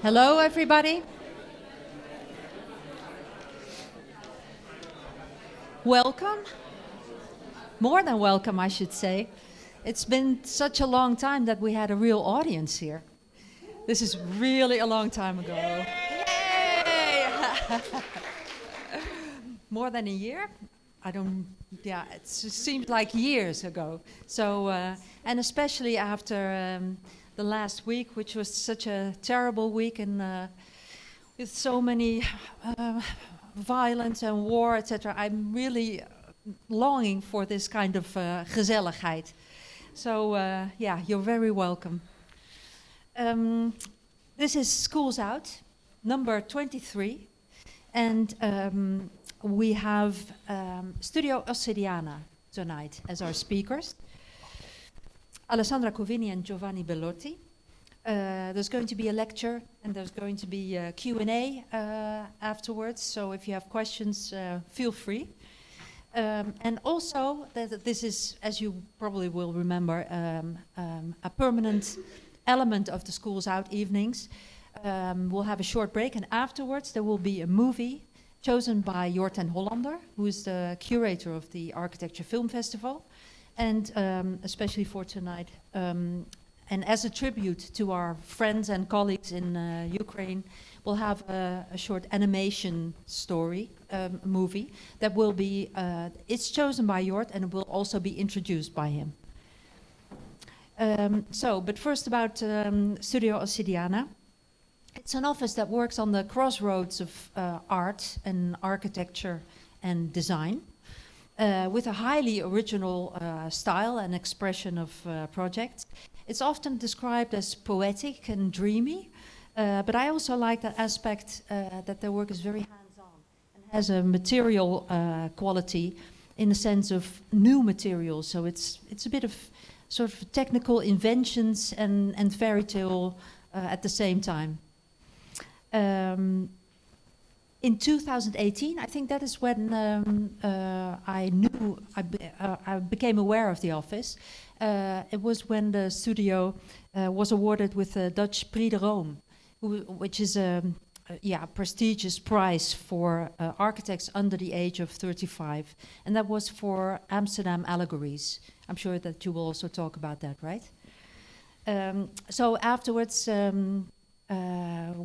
Hello, everybody. Welcome. More than welcome, I should say. It's been such a long time that we had a real audience here. This is really a long time ago. Yay! More than a year? It seems like years ago. So, and especially after the last week, which was such a terrible week, and with so many violence and war, etc. I'm really longing for this kind of gezelligheid. So, you're very welcome. This is Schools Out, number 23, and we have Studio Ossidiana tonight as our speakers. Alessandra Covini and Giovanni Bellotti. There's going to be a lecture and there's going to be a Q&A afterwards, so if you have questions, feel free. And also, this is, as you probably will remember, a permanent element of the Schools Out evenings. We'll have a short break, and afterwards there will be a movie chosen by Jorten Hollander, who is the curator of the Architecture Film Festival, and especially for tonight, and as a tribute to our friends and colleagues in Ukraine, we'll have a short animation story movie that will be, it's chosen by Jort and it will also be introduced by him. But first about Studio Ossidiana. It's an office that works on the crossroads of art and architecture and design, with a highly original style and expression of projects. It's often described as poetic and dreamy, but I also like that aspect that their work is very hands-on and has a material quality in the sense of new materials. So it's a bit of sort of technical inventions and fairy tale at the same time. In 2018, I think that is when I became aware of the office. It was when the studio was awarded with the Dutch Prix de Rome, which is a prestigious prize for architects under the age of 35. And that was for Amsterdam allegories. I'm sure that you will also talk about that, right? So afterwards,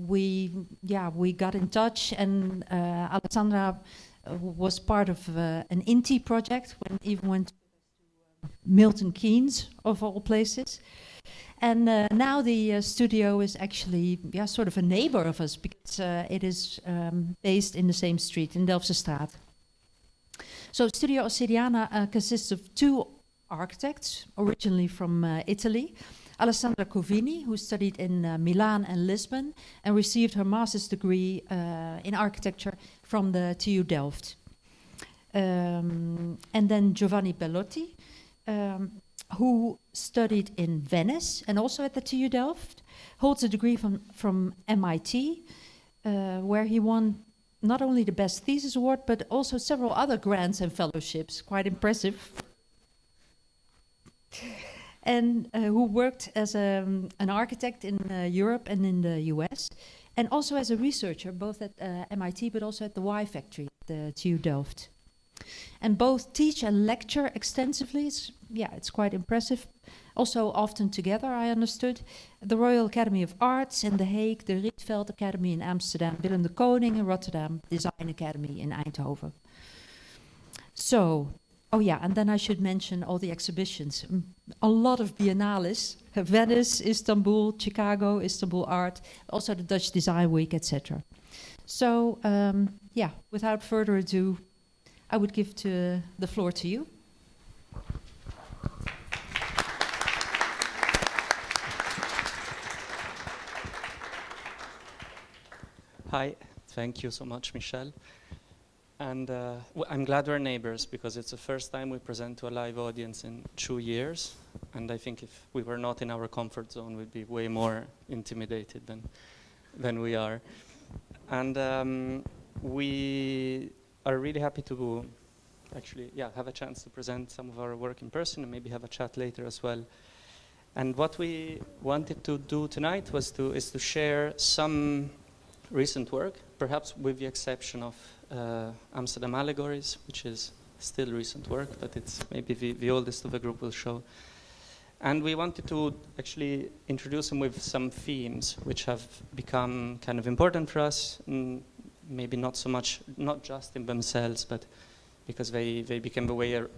we got in touch, and Alessandra was part of an Inti project, even went to Milton Keynes, of all places. And now the studio is actually sort of a neighbor of us, because it is based in the same street, in Delftsestraat. So Studio Ossidiana consists of two architects, originally from Italy. Alessandra Covini, who studied in Milan and Lisbon and received her master's degree in architecture from the TU Delft. And then Giovanni Bellotti, who studied in Venice and also at the TU Delft, holds a degree from MIT, where he won not only the Best Thesis Award, but also several other grants and fellowships. Quite impressive. And who worked as an architect in Europe and in the US, and also as a researcher, both at MIT but also at the Y Factory, the TU Delft. And both teach and lecture extensively. It's quite impressive. Also often together, I understood. The Royal Academy of Arts in The Hague, the Rietveld Academy in Amsterdam, Willem de Koning in Rotterdam, Design Academy in Eindhoven. So, and then I should mention all the exhibitions. A lot of biennales, Venice, Istanbul, Chicago, Istanbul Art, also the Dutch Design Week, etc. So, without further ado, I would give the floor to you. Hi, thank you so much, Michelle. And I'm glad we're neighbors, because it's the first time we present to a live audience in 2 years. And I think if we were not in our comfort zone, we'd be way more intimidated than we are. And we are really happy to actually have a chance to present some of our work in person and maybe have a chat later as well. And what we wanted to do tonight is to share some recent work, perhaps with the exception of Amsterdam Allegories, which is still recent work, but it's maybe the oldest of the group will show. And we wanted to actually introduce them with some themes which have become kind of important for us, maybe not so much, not just in themselves, but because they became the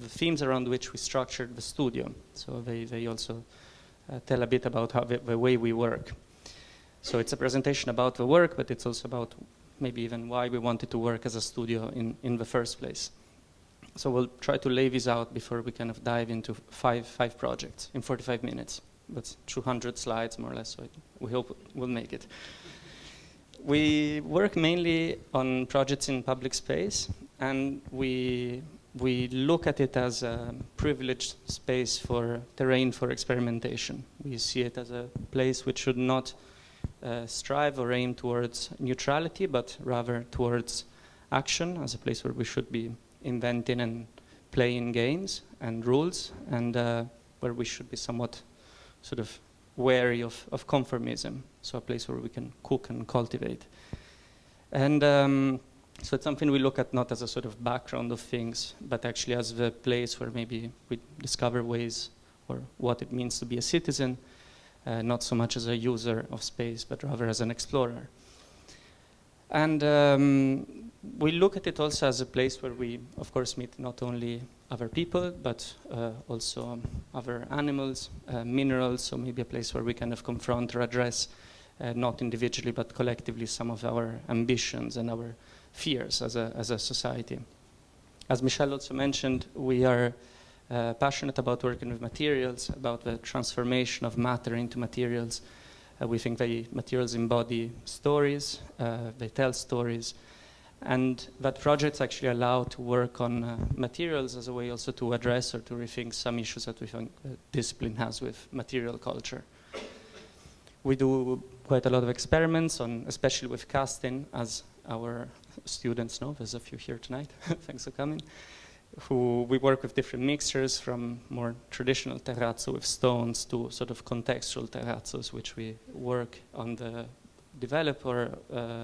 themes around which we structured the studio. So they also tell a bit about how the way we work. So it's a presentation about the work, but it's also about maybe even why we wanted to work as a studio in the first place. So we'll try to lay these out before we kind of dive into five projects in 45 minutes. That's 200 slides, more or less, so we hope we'll make it. We work mainly on projects in public space, and we look at it as a privileged space for terrain for experimentation. We see it as a place which should not strive or aim towards neutrality, but rather towards action, as a place where we should be inventing and playing games and rules, and where we should be somewhat sort of wary of conformism, so a place where we can cook and cultivate. And so it's something we look at not as a sort of background of things, but actually as the place where maybe we discover ways or what it means to be a citizen, not so much as a user of space, but rather as an explorer. And we look at it also as a place where we, of course, meet not only other people, but also other animals, minerals, so maybe a place where we kind of confront or address, not individually, but collectively, some of our ambitions and our fears as a society. As Michelle also mentioned, we are passionate about working with materials, about the transformation of matter into materials. We think materials embody stories, they tell stories, and that projects actually allow to work on materials as a way also to address or to rethink some issues that we think discipline has with material culture. We do quite a lot of experiments on, especially with casting, as our students know. There's a few here tonight. Thanks for coming. We work with different mixtures, from more traditional terrazzo with stones to sort of contextual terrazzos, which we work on develop or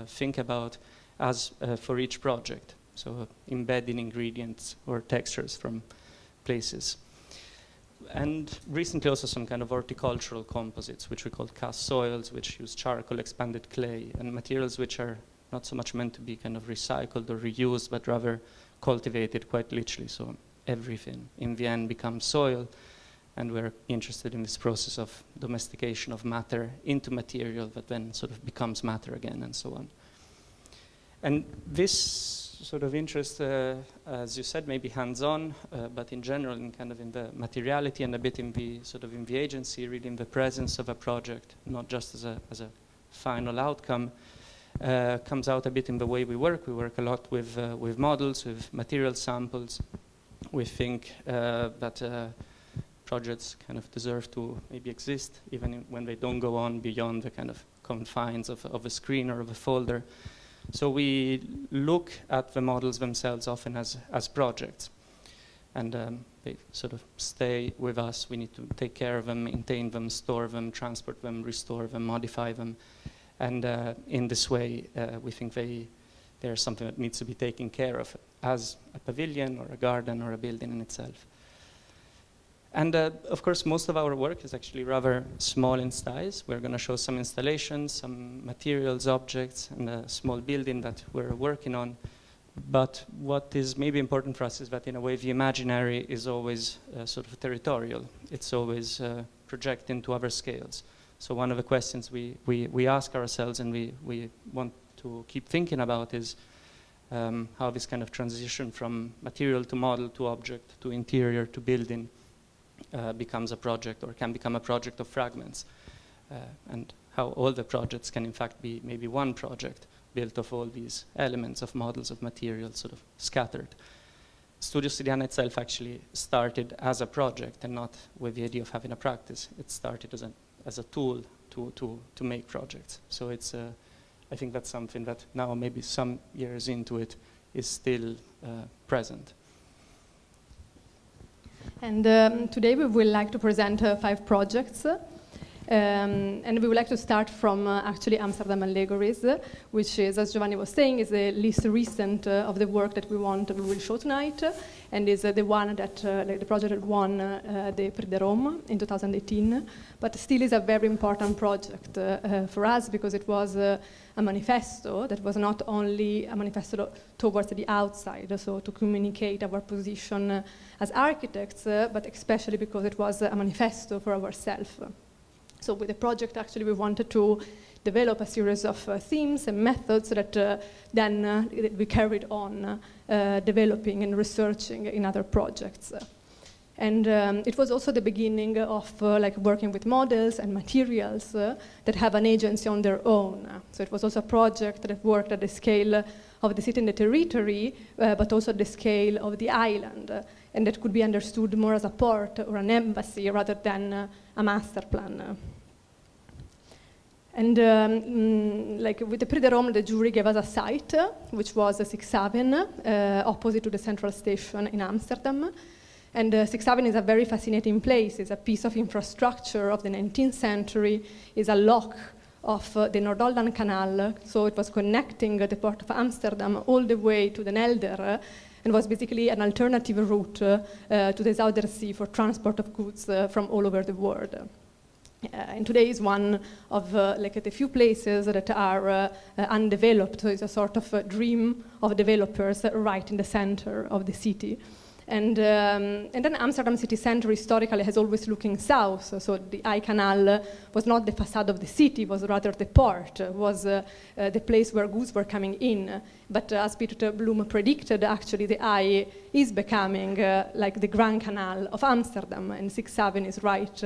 think about as for each project. So embedding ingredients or textures from places. And recently also some kind of horticultural composites, which we call cast soils, which use charcoal, expanded clay, and materials which are not so much meant to be kind of recycled or reused, but rather cultivated quite literally. So everything in the end becomes soil, and we're interested in this process of domestication of matter into material that then sort of becomes matter again, and so on. And this sort of interest, as you said, maybe hands-on, but in general, in kind of in the materiality and a bit in the sort of in the agency, really in the presence of a project, not just as a final outcome, comes out a bit in the way we work. We work a lot with models, with material samples. We think that projects kind of deserve to maybe exist, even when they don't go on beyond the kind of confines of a screen or of a folder. So we look at the models themselves often as projects, and they sort of stay with us. We need to take care of them, maintain them, store them, transport them, restore them, modify them. And in this way, we think they're something that needs to be taken care of as a pavilion or a garden or a building in itself. And of course, most of our work is actually rather small in size. We're going to show some installations, some materials, objects, and a small building that we're working on. But what is maybe important for us is that in a way the imaginary is always sort of territorial. It's always projecting to other scales. So one of the questions we ask ourselves and we want to keep thinking about is how this kind of transition from material to model to object to interior to building becomes a project, or can become a project of fragments, and how all the projects can in fact be maybe one project built of all these elements of models of materials sort of scattered. Studio Ossidiana itself actually started as a project and not with the idea of having a practice. It started as a tool to make projects. So it's I think that's something that now maybe some years into it is still present. And today we would like to present 5 projects. And we would like to start from actually Amsterdam Allegories, which is, as Giovanni was saying, is the least recent of the work that we will show tonight, and is the one that, like the project that won the Prix de Rome in 2018, but still is a very important project for us because it was a manifesto that was not only a manifesto towards the outside, so to communicate our position as architects, but especially because it was a manifesto for ourselves. So with the project, actually, we wanted to develop a series of themes and methods that then we carried on developing and researching in other projects. And it was also the beginning of like working with models and materials that have an agency on their own. So it was also a project that worked at the scale of the city and the territory, but also at the scale of the island. And that could be understood more as a port or an embassy rather than a master plan. And like with the Prix de Rome, the jury gave us a site, which was 6 Haven, opposite to the central station in Amsterdam. And 6 Haven is a very fascinating place. It's a piece of infrastructure of the 19th century. It's a lock of the Noord-Holland Canal. So it was connecting the port of Amsterdam all the way to the Neanders, and was basically an alternative route to the Zuiderzee for transport of goods from all over the world. And today is one of like the few places that are undeveloped, so it's a sort of dream of developers right in the center of the city. And then Amsterdam city center historically has always looking south, so the Eye Canal was not the facade of the city, was rather the port, was the place where goods were coming in. But as Peter Bloom predicted, actually the Eye is becoming like the Grand Canal of Amsterdam, and 6 Haven is right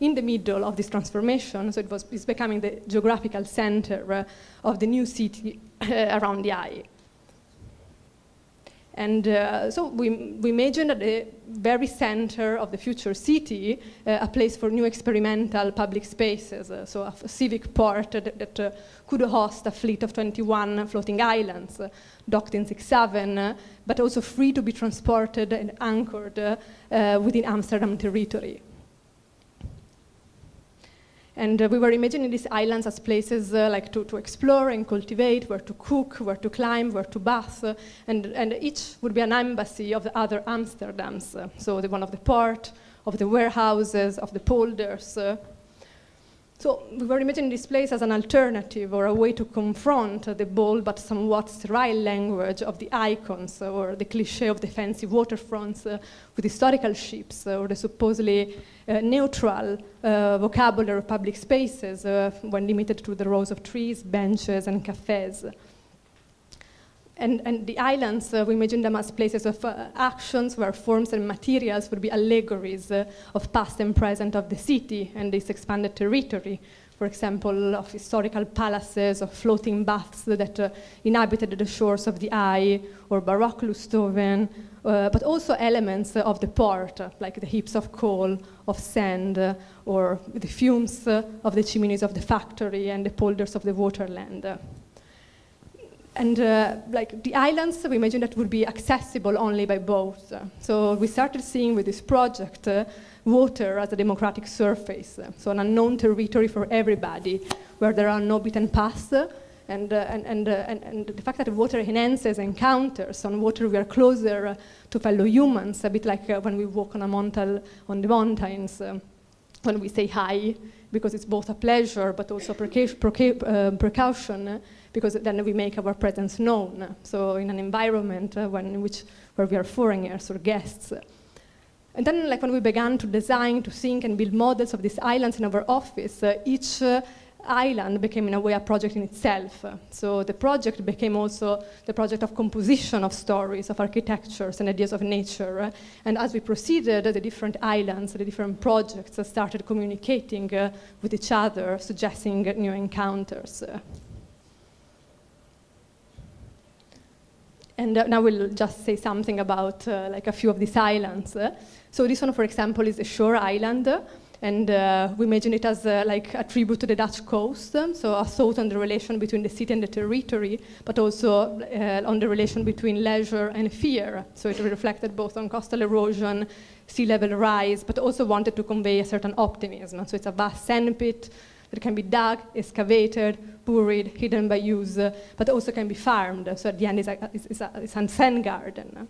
in the middle of this transformation, so it's becoming the geographical center of the new city around the Eye. And so we imagined at the very center of the future city a place for new experimental public spaces, so a civic port that could host a fleet of 21 floating islands docked in 6 Haven, but also free to be transported and anchored within Amsterdam territory. And we were imagining these islands as places like to explore and cultivate, where to cook, where to climb, where to bath, and each would be an embassy of the other Amsterdams. So the one of the port, of the warehouses, of the polders. So we were imagining this place as an alternative or a way to confront the bold but somewhat sterile language of the icons or the cliché of the fancy waterfronts with historical ships or the supposedly neutral vocabulary of public spaces when limited to the rows of trees, benches, and cafes. And the islands, we imagine them as places of actions where forms and materials would be allegories of past and present of the city and this expanded territory. For example, of historical palaces, of floating baths that inhabited the shores of the Eye, or Baroque Lustoven, but also elements of the port, like the heaps of coal, of sand, or the fumes of the chimneys of the factory and the polders of the waterland. And like the islands, we imagined that would be accessible only by boats. So we started seeing with this project water as a democratic surface, so an unknown territory for everybody, where there are no beaten paths, and the fact that water enhances encounters. On water, we are closer to fellow humans, a bit like when we walk on the mountains, when we say hi, because it's both a pleasure but also precaution, because then we make our presence known. So in an environment where we are foreigners or guests. And then like when we began to design, to think and build models of these islands in our office, each island became in a way a project in itself. So the project became also the project of composition of stories, of architectures and ideas of nature. And as we proceeded, the different islands, the different projects started communicating with each other, suggesting new encounters. And now we'll just say something about like a few of these islands. So this one, for example, is the Shure Island. And we imagine it as like a tribute to the Dutch coast, so a thought on the relation between the city and the territory, but also on the relation between leisure and fear. So it reflected both on coastal erosion, sea level rise, but also wanted to convey a certain optimism. So it's a vast sandpit that can be dug, excavated, buried, hidden by use, but also can be farmed. So at the end, it's a sand garden.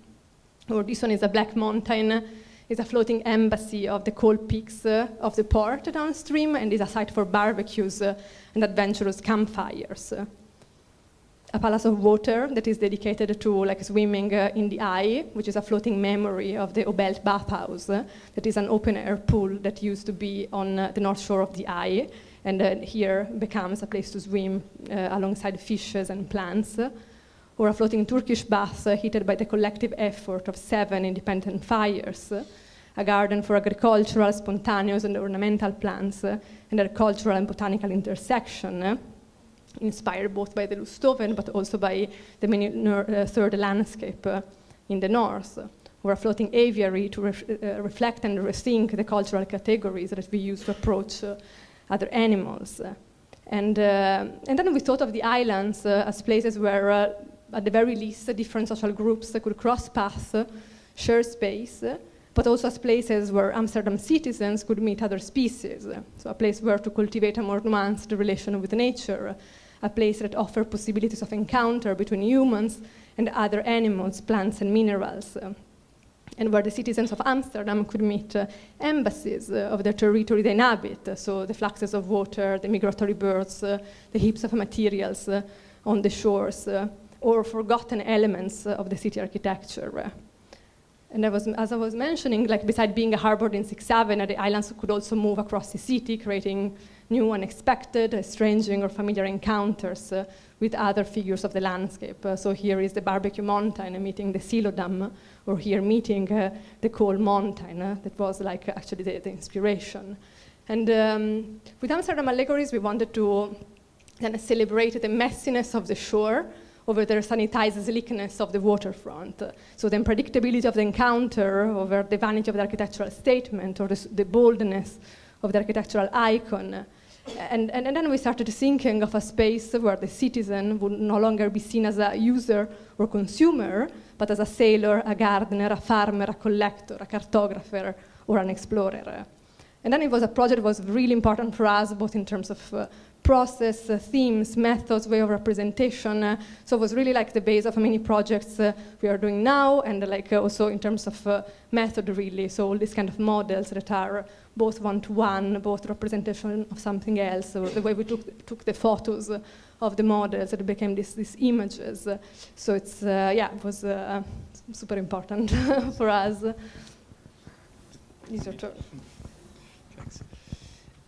Or this one is a black mountain. It's a floating embassy of the coal peaks of the port downstream, and is a site for barbecues and adventurous campfires. A palace of water that is dedicated to like swimming in the Eye, which is a floating memory of the Obelt bathhouse. That is an open-air pool that used to be on the north shore of the Eye, and here becomes a place to swim alongside fishes and plants. Or a floating Turkish bath heated by the collective effort of 7 independent fires, a garden for agricultural, spontaneous, and ornamental plants, and a cultural and botanical intersection, inspired both by the Lustoven but also by the many third landscape in the north. Or a floating aviary to reflect and rethink the cultural categories that we use to approach other animals. And then we thought of the islands as places where at the very least, different social groups could cross paths, share space, but also as places where Amsterdam citizens could meet other species. So a place where to cultivate a more nuanced relation with nature, a place that offers possibilities of encounter between humans and other animals, plants, and minerals. And where the citizens of Amsterdam could meet embassies of the territory they inhabit, so the fluxes of water, the migratory birds, the heaps of materials on the shores, or forgotten elements of the city architecture. And as I was mentioning, like beside being harbored in 6-7, the islands could also move across the city, creating new, unexpected, estranging, or familiar encounters with other figures of the landscape. So here is the barbecue mountain meeting the silo dam, or here meeting the coal mountain. That was like actually the inspiration. And with Amsterdam Allegories, we wanted to kind of celebrate the messiness of the shore over the sanitized slickness of the waterfront. So the unpredictability of the encounter over the vanity of the architectural statement, or the boldness of the architectural icon. And then we started thinking of a space where the citizen would no longer be seen as a user or consumer, but as a sailor, a gardener, a farmer, a collector, a cartographer, or an explorer. And then it was a project that was really important for us, both in terms of process, themes, methods, way of representation. So it was really like the base of many projects we are doing now, and like also in terms of method, really. So all these kind of models that are both one-to-one, both representation of something else, or the way we took the photos of the models that became these images. So it's, it was super important for us. It's your turn.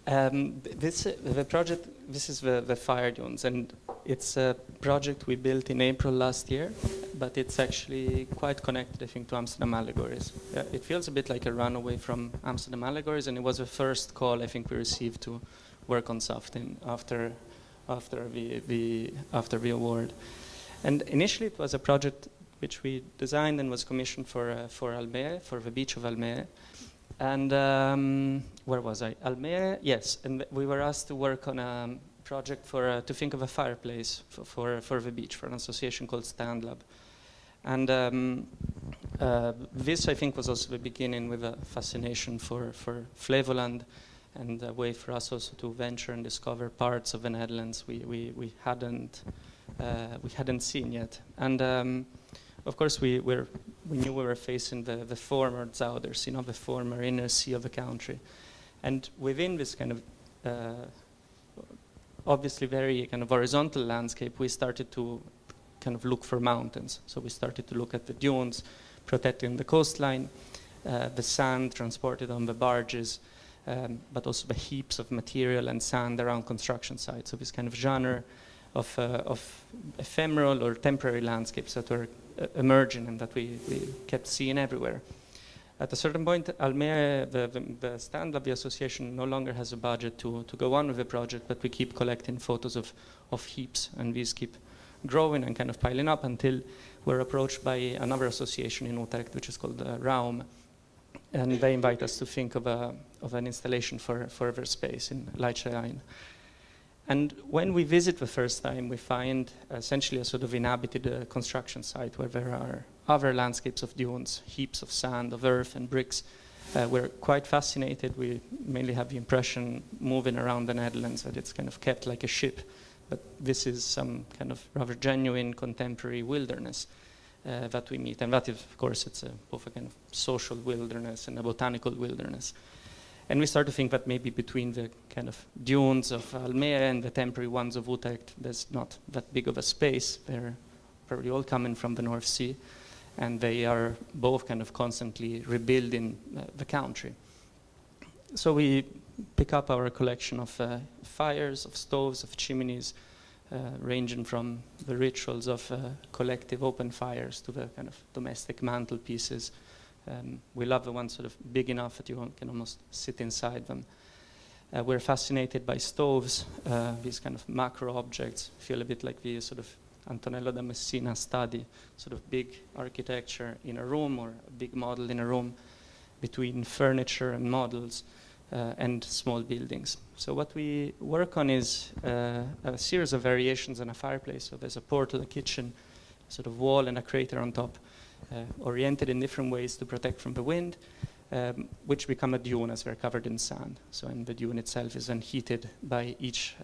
The project, this is the Fire Dunes, and it's a project we built in April last year, but it's actually quite connected, I think, to Amsterdam Allegories. It feels a bit like a runaway from Amsterdam Allegories, and it was the first call I think we received to work on something after the award. And initially it was a project which we designed and was commissioned for Almere, for the beach of Almere. And where was I? Almere, yes. And we were asked to work on a project to think of a fireplace for the beach, for an association called Stand Lab. And this, I think, was also the beginning with a fascination for Flevoland, and a way for us also to venture and discover parts of the Netherlands we hadn't seen yet. And of course, we knew we were facing the former Zouders, the former inner sea of the country. And within this kind of obviously very kind of horizontal landscape, we started to kind of look for mountains. So we started to look at the dunes, protecting the coastline, the sand transported on the barges, but also the heaps of material and sand around construction sites. So this kind of genre of ephemeral or temporary landscapes that were emerging and that we kept seeing everywhere. At a certain point, Almere, the Stand Lab, the association, no longer has a budget to go on with the project, but we keep collecting photos of heaps, and these keep growing and kind of piling up until we're approached by another association in Utrecht, which is called Raum, and they invite us to think of an installation for their space in Liechtenstein. And when we visit the first time, we find essentially a sort of inhabited construction site where there are other landscapes of dunes, heaps of sand, of earth and bricks. We're quite fascinated. We mainly have the impression moving around the Netherlands that it's kind of kept like a ship, but this is some kind of rather genuine contemporary wilderness that we meet. And that is, of course, it's both a kind of social wilderness and a botanical wilderness. And we start to think that maybe between the kind of dunes of Almere and the temporary ones of Utrecht, there's not that big of a space. They're probably all coming from the North Sea, and they are both kind of constantly rebuilding the country. So we pick up our collection of fires, of stoves, of chimneys, ranging from the rituals of collective open fires to the kind of domestic mantelpieces. We love the ones sort of big enough that you can almost sit inside them. We're fascinated by stoves, these kind of macro objects, feel a bit like the sort of Antonello da Messina study, sort of big architecture in a room or a big model in a room between furniture and models and small buildings. So what we work on is a series of variations on a fireplace. So there's a portal, a kitchen, a sort of wall and a crater on top, oriented in different ways to protect from the wind, which become a dune as they're covered in sand. So and the dune itself is then heated by each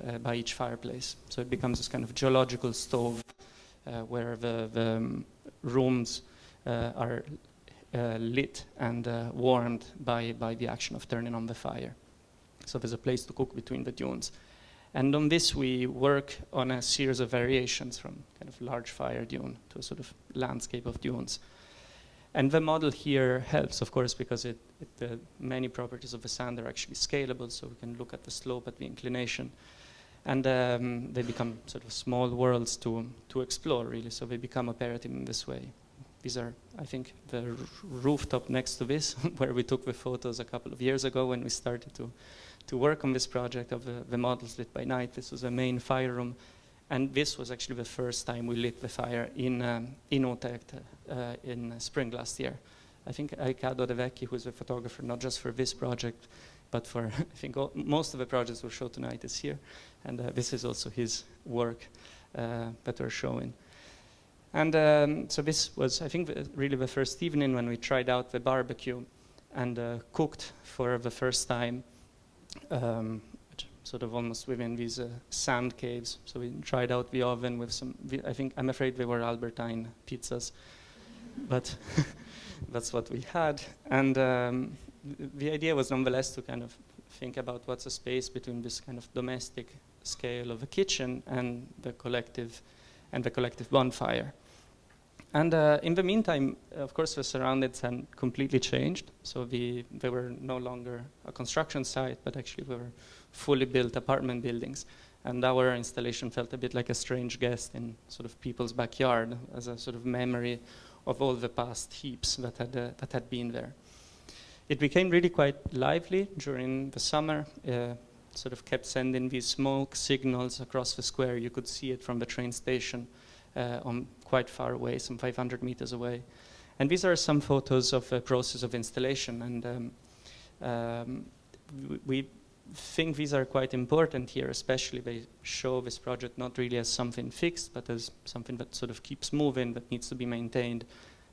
fireplace. So it becomes this kind of geological stove where the rooms are lit and warmed by the action of turning on the fire. So there's a place to cook between the dunes. And on this we work on a series of variations from kind of large fire dune to a sort of landscape of dunes. And the model here helps, of course, because the many properties of the sand are actually scalable, so we can look at the slope, at the inclination. And they become sort of small worlds to explore, really, so they become operative in this way. These are, I think, the rooftop next to this, where we took the photos a couple of years ago when we started to work on this project of the models lit by night. This was the main fire room. And this was actually the first time we lit the fire in Utrecht in spring last year. I think Riccardo De Vecchi, who is a photographer, not just for this project, but for, I think, most of the projects we'll show tonight is here. And this is also his work that we're showing. And so this was, I think, really the first evening when we tried out the barbecue and cooked for the first time, sort of almost within these sand caves. So we tried out the oven with some, I'm afraid they were Albertine pizzas, but that's what we had. And the idea was nonetheless to kind of think about what's a space between this kind of domestic scale of a kitchen and the collective bonfire. And in the meantime, of course, the surroundings had completely changed. So they were no longer a construction site, but actually they were fully built apartment buildings. And our installation felt a bit like a strange guest in sort of people's backyard, as a sort of memory of all the past heaps that had been there. It became really quite lively during the summer. Sort of kept sending these smoke signals across the square. You could see it from the train station on quite far away, some 500 meters away. And these are some photos of a process of installation. And we think these are quite important here, especially they show this project not really as something fixed, but as something that sort of keeps moving, that needs to be maintained.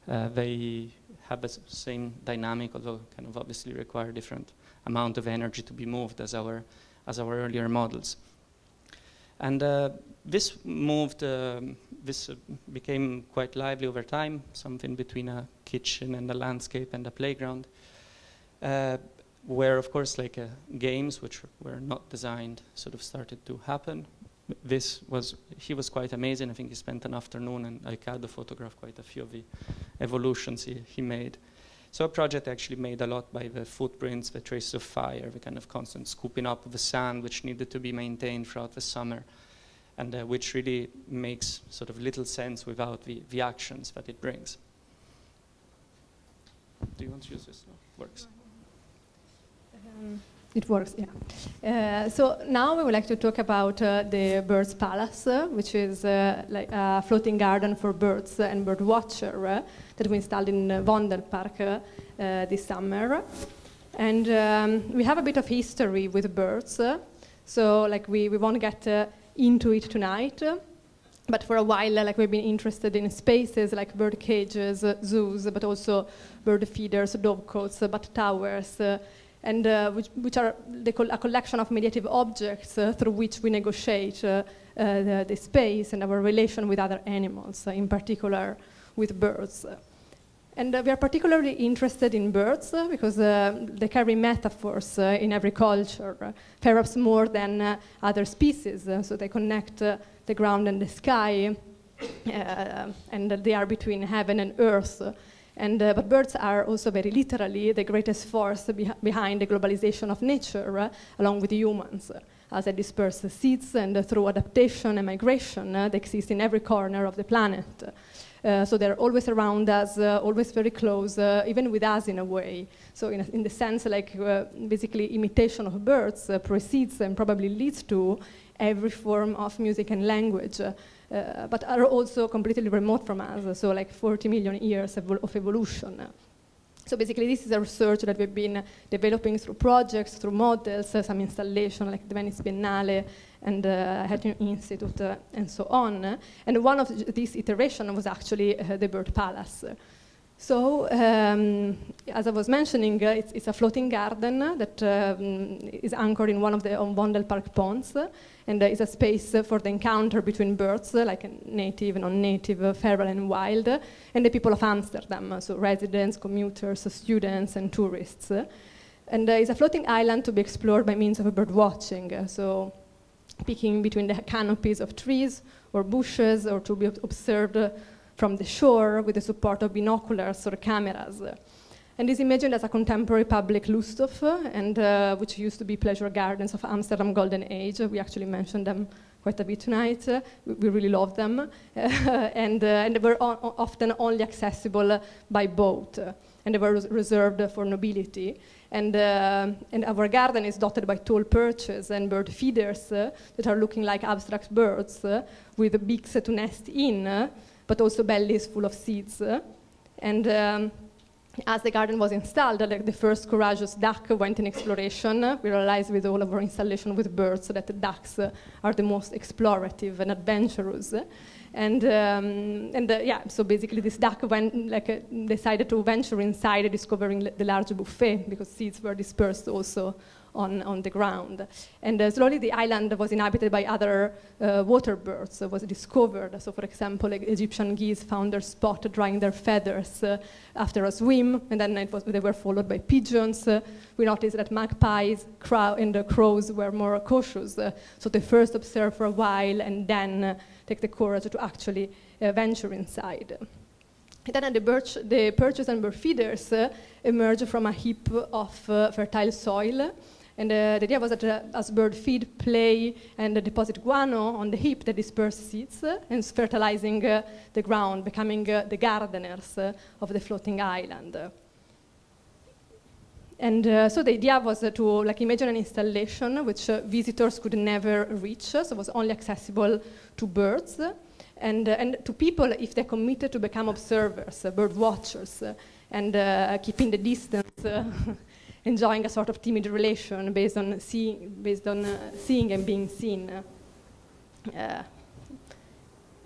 They have the same dynamic, although kind of obviously require different amount of energy to be moved as our earlier models. And this became quite lively over time, something between a kitchen and a landscape and a playground, where, of course, like games which were not designed sort of started to happen. He was quite amazing. I think he spent an afternoon, and Riccardo photographed quite a few of the evolutions he made. So a project actually made a lot by the footprints, the traces of fire, the kind of constant scooping up of the sand, which needed to be maintained throughout the summer, and which really makes sort of little sense without the actions that it brings. Do you want to use this? No, works. It works, yeah. So now we would like to talk about the Birds Palace, which is like a floating garden for birds and bird watcher that we installed in Vondelpark this summer. And we have a bit of history with birds, so like we won't get into it tonight. But for a while, like we've been interested in spaces like bird cages, zoos, but also bird feeders, dovecotes, bat towers, and which are a collection of mediative objects through which we negotiate the space and our relation with other animals, in particular with birds. And we are particularly interested in birds because they carry metaphors in every culture, perhaps more than other species. So they connect the ground and the sky, and they are between heaven and earth. But birds are also very literally the greatest force behind the globalization of nature, along with humans, as they disperse the seeds and through adaptation and migration, they exist in every corner of the planet. So they're always around us, always very close, even with us in a way. So in the sense, like basically imitation of birds precedes and probably leads to every form of music and language, but are also completely remote from us, so like 40 million years of evolution. So basically this is a research that we've been developing through projects, through models, some installation like the Venice Biennale and Hatton Institute and so on. And one of these iterations was actually the Bird Palace. So, as I was mentioning, it's a floating garden that is anchored in one of the Vondelpark ponds, and is a space for the encounter between birds, like native, non-native, feral and wild, and the people of Amsterdam, so residents, commuters, students, and tourists. And it's a floating island to be explored by means of bird watching, so picking between the canopies of trees or bushes, or to be observed from the shore with the support of binoculars or cameras. And is imagined as a contemporary public Lusthof, and which used to be pleasure gardens of Amsterdam Golden Age. We actually mentioned them quite a bit tonight. We really love them. And they were often only accessible by boat, and they were reserved for nobility. And our garden is dotted by tall perches and bird feeders that are looking like abstract birds with beaks to nest in, but also bellies full of seeds. And as the garden was installed, like the first courageous duck went in exploration. We realized with all of our installation with birds that the ducks are the most explorative and adventurous. So basically this duck decided to venture inside, discovering the large buffet, because seeds were dispersed also on the ground. And slowly the island was inhabited by other water birds, was discovered. So for example, like Egyptian geese found their spot drying their feathers after a swim, and then they were followed by pigeons. We noticed that magpies and crows were more cautious, so they first observed for a while and then take the courage to actually venture inside. And then the perches and bird feeders emerged from a heap of fertile soil. And the idea was that as bird feed, play, and deposit guano on the heap, they disperse seeds and fertilizing the ground, becoming the gardeners of the floating island. And so the idea was to imagine an installation which visitors could never reach, so it was only accessible to birds, and to people if they're committed to become observers, bird watchers, and keeping the distance, enjoying a sort of timid relation based on seeing and being seen.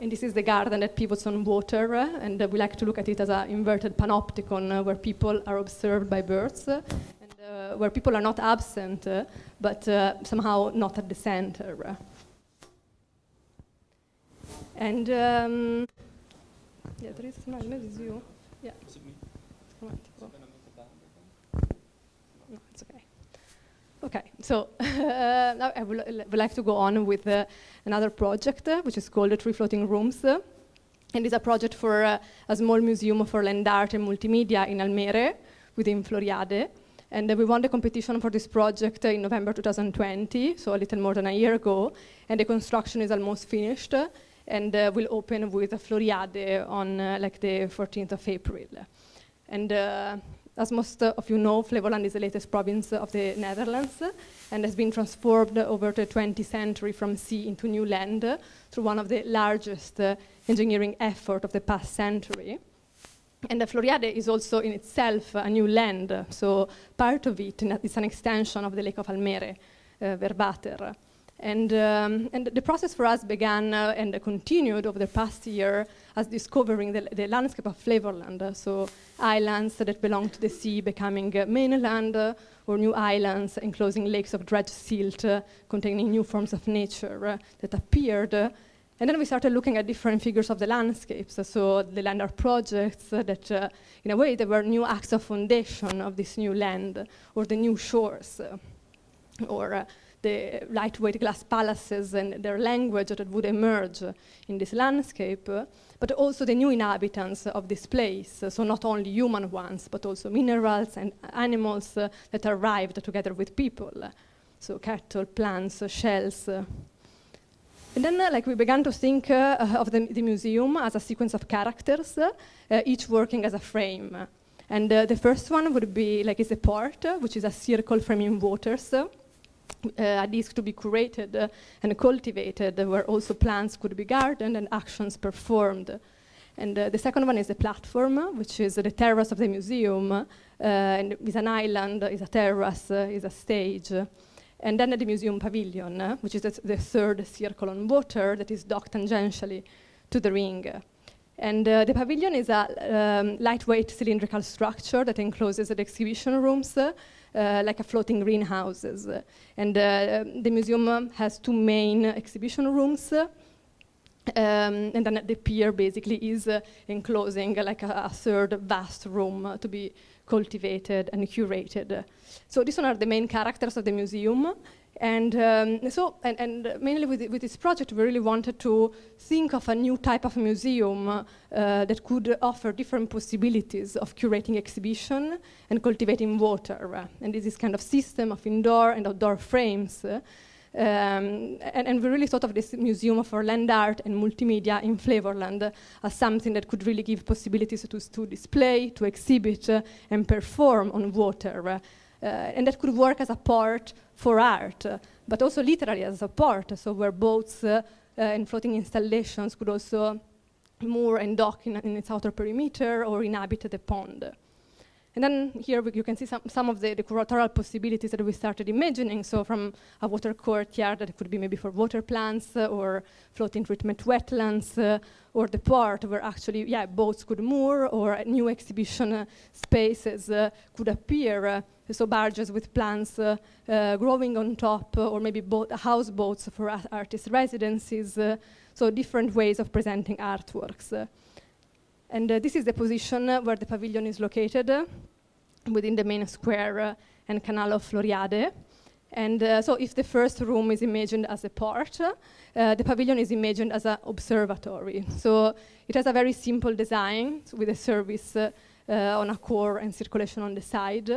And this is the garden that pivots on water, and we like to look at it as an inverted panopticon where people are observed by birds, and where people are not absent, but somehow not at the center. And there is maybe you. Yeah. Is it me? No, it's okay. Okay, so now I would like to go on with another project, which is called the Tree Floating Rooms. And it's a project for a small museum for land art and multimedia in Almere, within Floriade. And we won the competition for this project in November 2020, so a little more than a year ago. And the construction is almost finished, and will open with Floriade on the 14th of April. And As most of you know, Flevoland is the latest province of the Netherlands and has been transformed over the 20th century from sea into new land through one of the largest engineering efforts of the past century. And the Floriade is also in itself a new land, so part of it is an extension of the Lake of Almere, Verbater. And the process for us began and continued over the past year as discovering the landscape of Flevoland, so islands that belong to the sea becoming mainland, or new islands enclosing lakes of dredged silt containing new forms of nature that appeared. And then we started looking at different figures of the landscapes, so the land art projects that, in a way, they were new acts of foundation of this new land, or the new shores, or the lightweight glass palaces and their language that would emerge in this landscape, but also the new inhabitants of this place, so not only human ones, but also minerals and animals that arrived together with people, so cattle, plants, shells. And then we began to think of the museum as a sequence of characters, each working as a frame. And the first one would be is a part, which is a circle framing waters, a disc to be curated and cultivated, where also plants could be gardened and actions performed. And the second one is the platform, which is the terrace of the museum, and is an island, is a terrace, is a stage. And then the museum pavilion, which is the third circle on water that is docked tangentially to the ring. And the pavilion is a lightweight cylindrical structure that encloses the exhibition rooms like a floating greenhouses. And the museum has two main exhibition rooms. And then the pier basically is enclosing a third vast room to be cultivated and curated. So these one are the main characters of the museum. And mainly with this project, we really wanted to think of a new type of museum that could offer different possibilities of curating exhibition and cultivating water. And this is kind of system of indoor and outdoor frames. And we really thought of this museum for land art and multimedia in Flevoland as something that could really give possibilities to display, to exhibit, and perform on water. And that could work as a port for art, but also literally as a port, so where boats and floating installations could also moor and dock in its outer perimeter or inhabit the pond. And then here you can see some of the curatorial possibilities that we started imagining. So from a water courtyard that could be maybe for water plants or floating treatment wetlands, or the port where actually, boats could moor, or new exhibition spaces could appear. So barges with plants growing on top, or maybe houseboats for artist residencies. So different ways of presenting artworks. And this is the position where the pavilion is located within the main square and canal of Floriade. And so if the first room is imagined as a port, the pavilion is imagined as an observatory. So it has a very simple design with a service on a core and circulation on the side.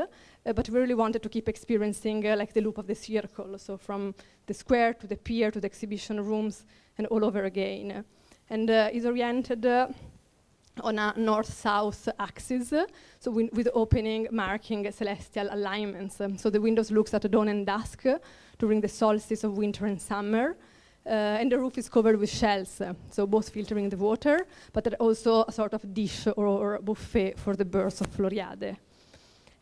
But we really wanted to keep experiencing the loop of the circle. So from the square to the pier to the exhibition rooms and all over again. And is oriented on a north-south axis, so with opening marking celestial alignments. So the windows looks at dawn and dusk during the solstice of winter and summer, and the roof is covered with shells, so both filtering the water, but also a sort of dish or buffet for the birds of Floriade.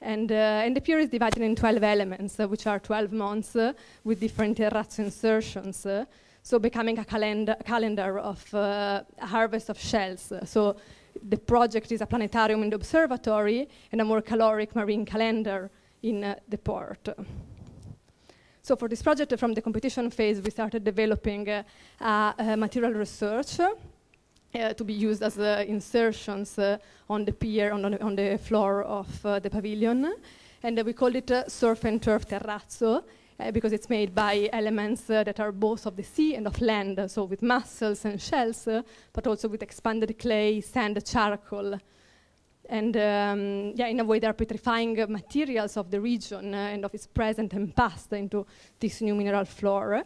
And the pier is divided in 12 elements, which are 12 months with different terrazzo insertions, so becoming a calendar of a harvest of shells. So the project is a planetarium in the observatory and a more caloric marine calendar in the port. So for this project, from the competition phase, we started developing material research to be used as insertions on the pier, on the floor of the pavilion. And we called it surf and turf terrazzo, because it's made by elements that are both of the sea and of land, so with mussels and shells, but also with expanded clay, sand, charcoal. And in a way they are petrifying materials of the region and of its present and past into this new mineral floor.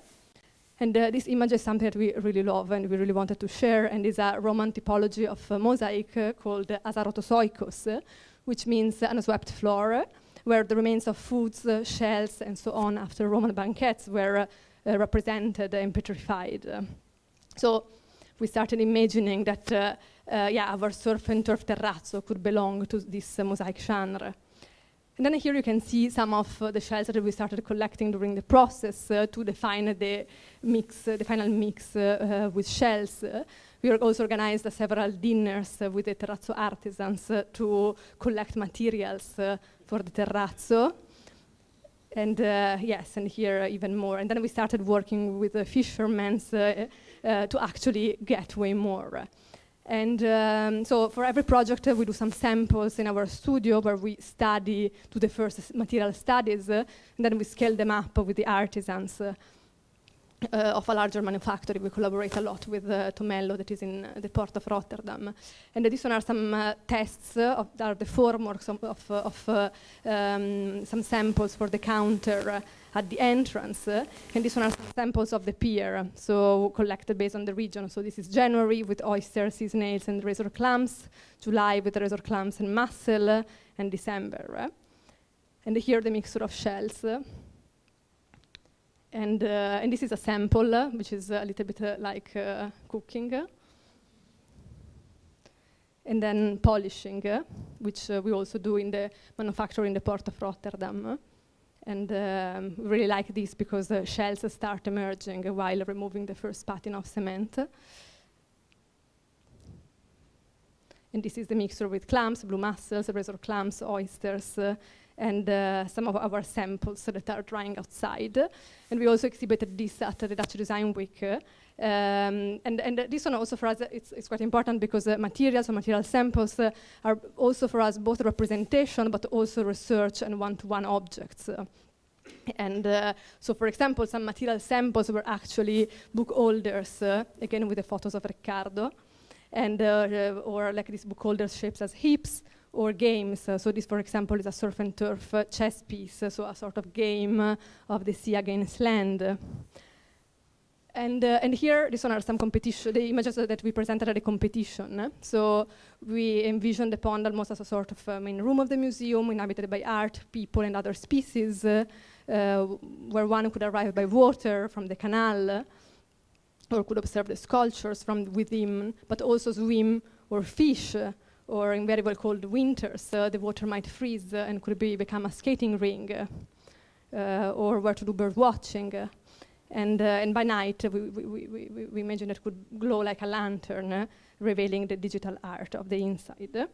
And this image is something that we really love and we really wanted to share, and is a Roman typology of mosaic called Azarotozoikos, which means unswept floor, where the remains of foods, shells, and so on after Roman banquets were represented and petrified. So we started imagining that our surf and turf terrazzo could belong to this mosaic genre. And then here you can see some of the shells that we started collecting during the process to define the final mix with shells. We also organized several dinners with the terrazzo artisans to collect materials for the terrazzo. And and here even more. And then we started working with the fishermen to actually get way more. And so for every project, we do some samples in our studio where we study to the first material studies, and then we scale them up with the artisans of a larger manufactory. We collaborate a lot with Tomello, that is in the port of Rotterdam. And these one are some tests, are the formworks of some samples for the counter at the entrance. And these one are some samples of the pier, so collected based on the region. So this is January with oysters, sea snails, and razor clams, July with razor clams and mussel, and December. And here the mixture of shells. And this is a sample, which is a little bit like cooking. And then polishing, which we also do in the manufacturer in the port of Rotterdam. And we really like this because the shells start emerging while removing the first patina of cement. And this is the mixture with clams, blue mussels, razor clams, oysters, and some of our samples that are drying outside. And we also exhibited this at the Dutch Design Week. And this one also for us, it's quite important because materials and material samples are also for us both representation but also research and one-to-one objects. And so, for example, some material samples were actually book holders, again with the photos of Riccardo, and or like these book holders shaped as hips, or games. So this, for example, is a surf and turf chess piece, so a sort of game of the sea against land. And here, these one are some competition, the images that we presented at the competition. So we envisioned the pond almost as a sort of main room of the museum, inhabited by art, people, and other species, where one could arrive by water from the canal, or could observe the sculptures from within, but also swim or fish, or in very well cold winters, the water might freeze and could become a skating ring, or where to do bird watching. And by night, we imagine it could glow like a lantern, revealing the digital art of the inside.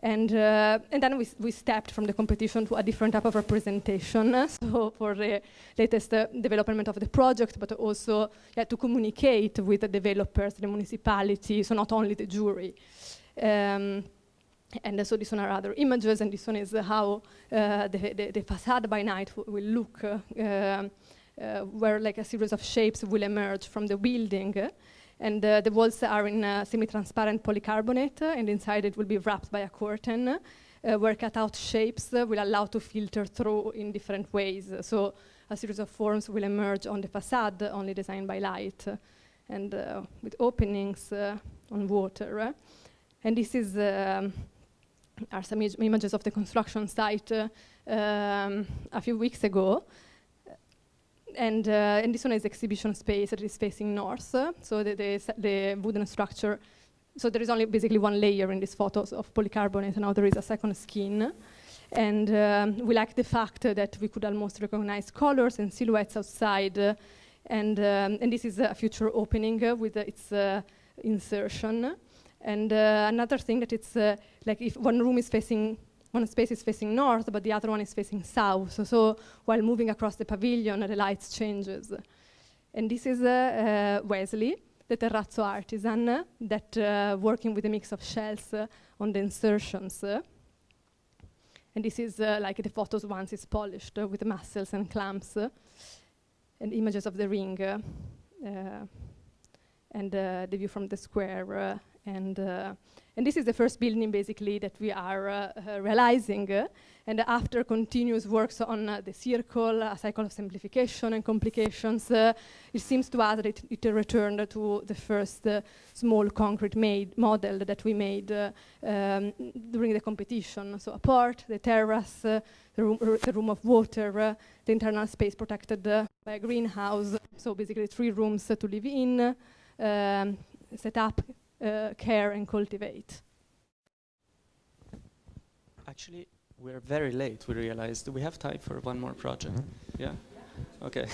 And then we stepped from the competition to a different type of representation. So for the latest development of the project, but also to communicate with the developers, the municipality, so not only the jury. And so this one are other images, and this one is how the facade by night will look, where like a series of shapes will emerge from the building. And the walls are in semi-transparent polycarbonate, and inside it will be wrapped by a curtain, where cut-out shapes will allow to filter through in different ways. So a series of forms will emerge on the facade, only designed by light, and with openings on water. And this is are some images of the construction site a few weeks ago. And this one is exhibition space that is facing north. So the wooden structure, so there is only basically one layer in these photos of polycarbonate, and now there is a second skin. And we like the fact that we could almost recognize colors and silhouettes outside. And this is a future opening with its insertion. And another thing that it's like if one space is facing north, but the other one is facing south. So while moving across the pavilion, the lights changes. And this is Wesley, the terrazzo artisan, that working with a mix of shells on the insertions. And this is like the photos once it's polished with the mussels and clams, and images of the ring, and the view from the square And this is the first building basically that we are realizing. And after continuous works on the circle, a cycle of simplification and complications, it seems to us that it returned to the first small concrete model that we made during the competition. So a port, the terrace, the room of water, the internal space protected by a greenhouse. So basically 3 rooms to live in, set up, care and cultivate. Actually, we're very late, we realized. Do we have time for one more project? Yeah? Okay,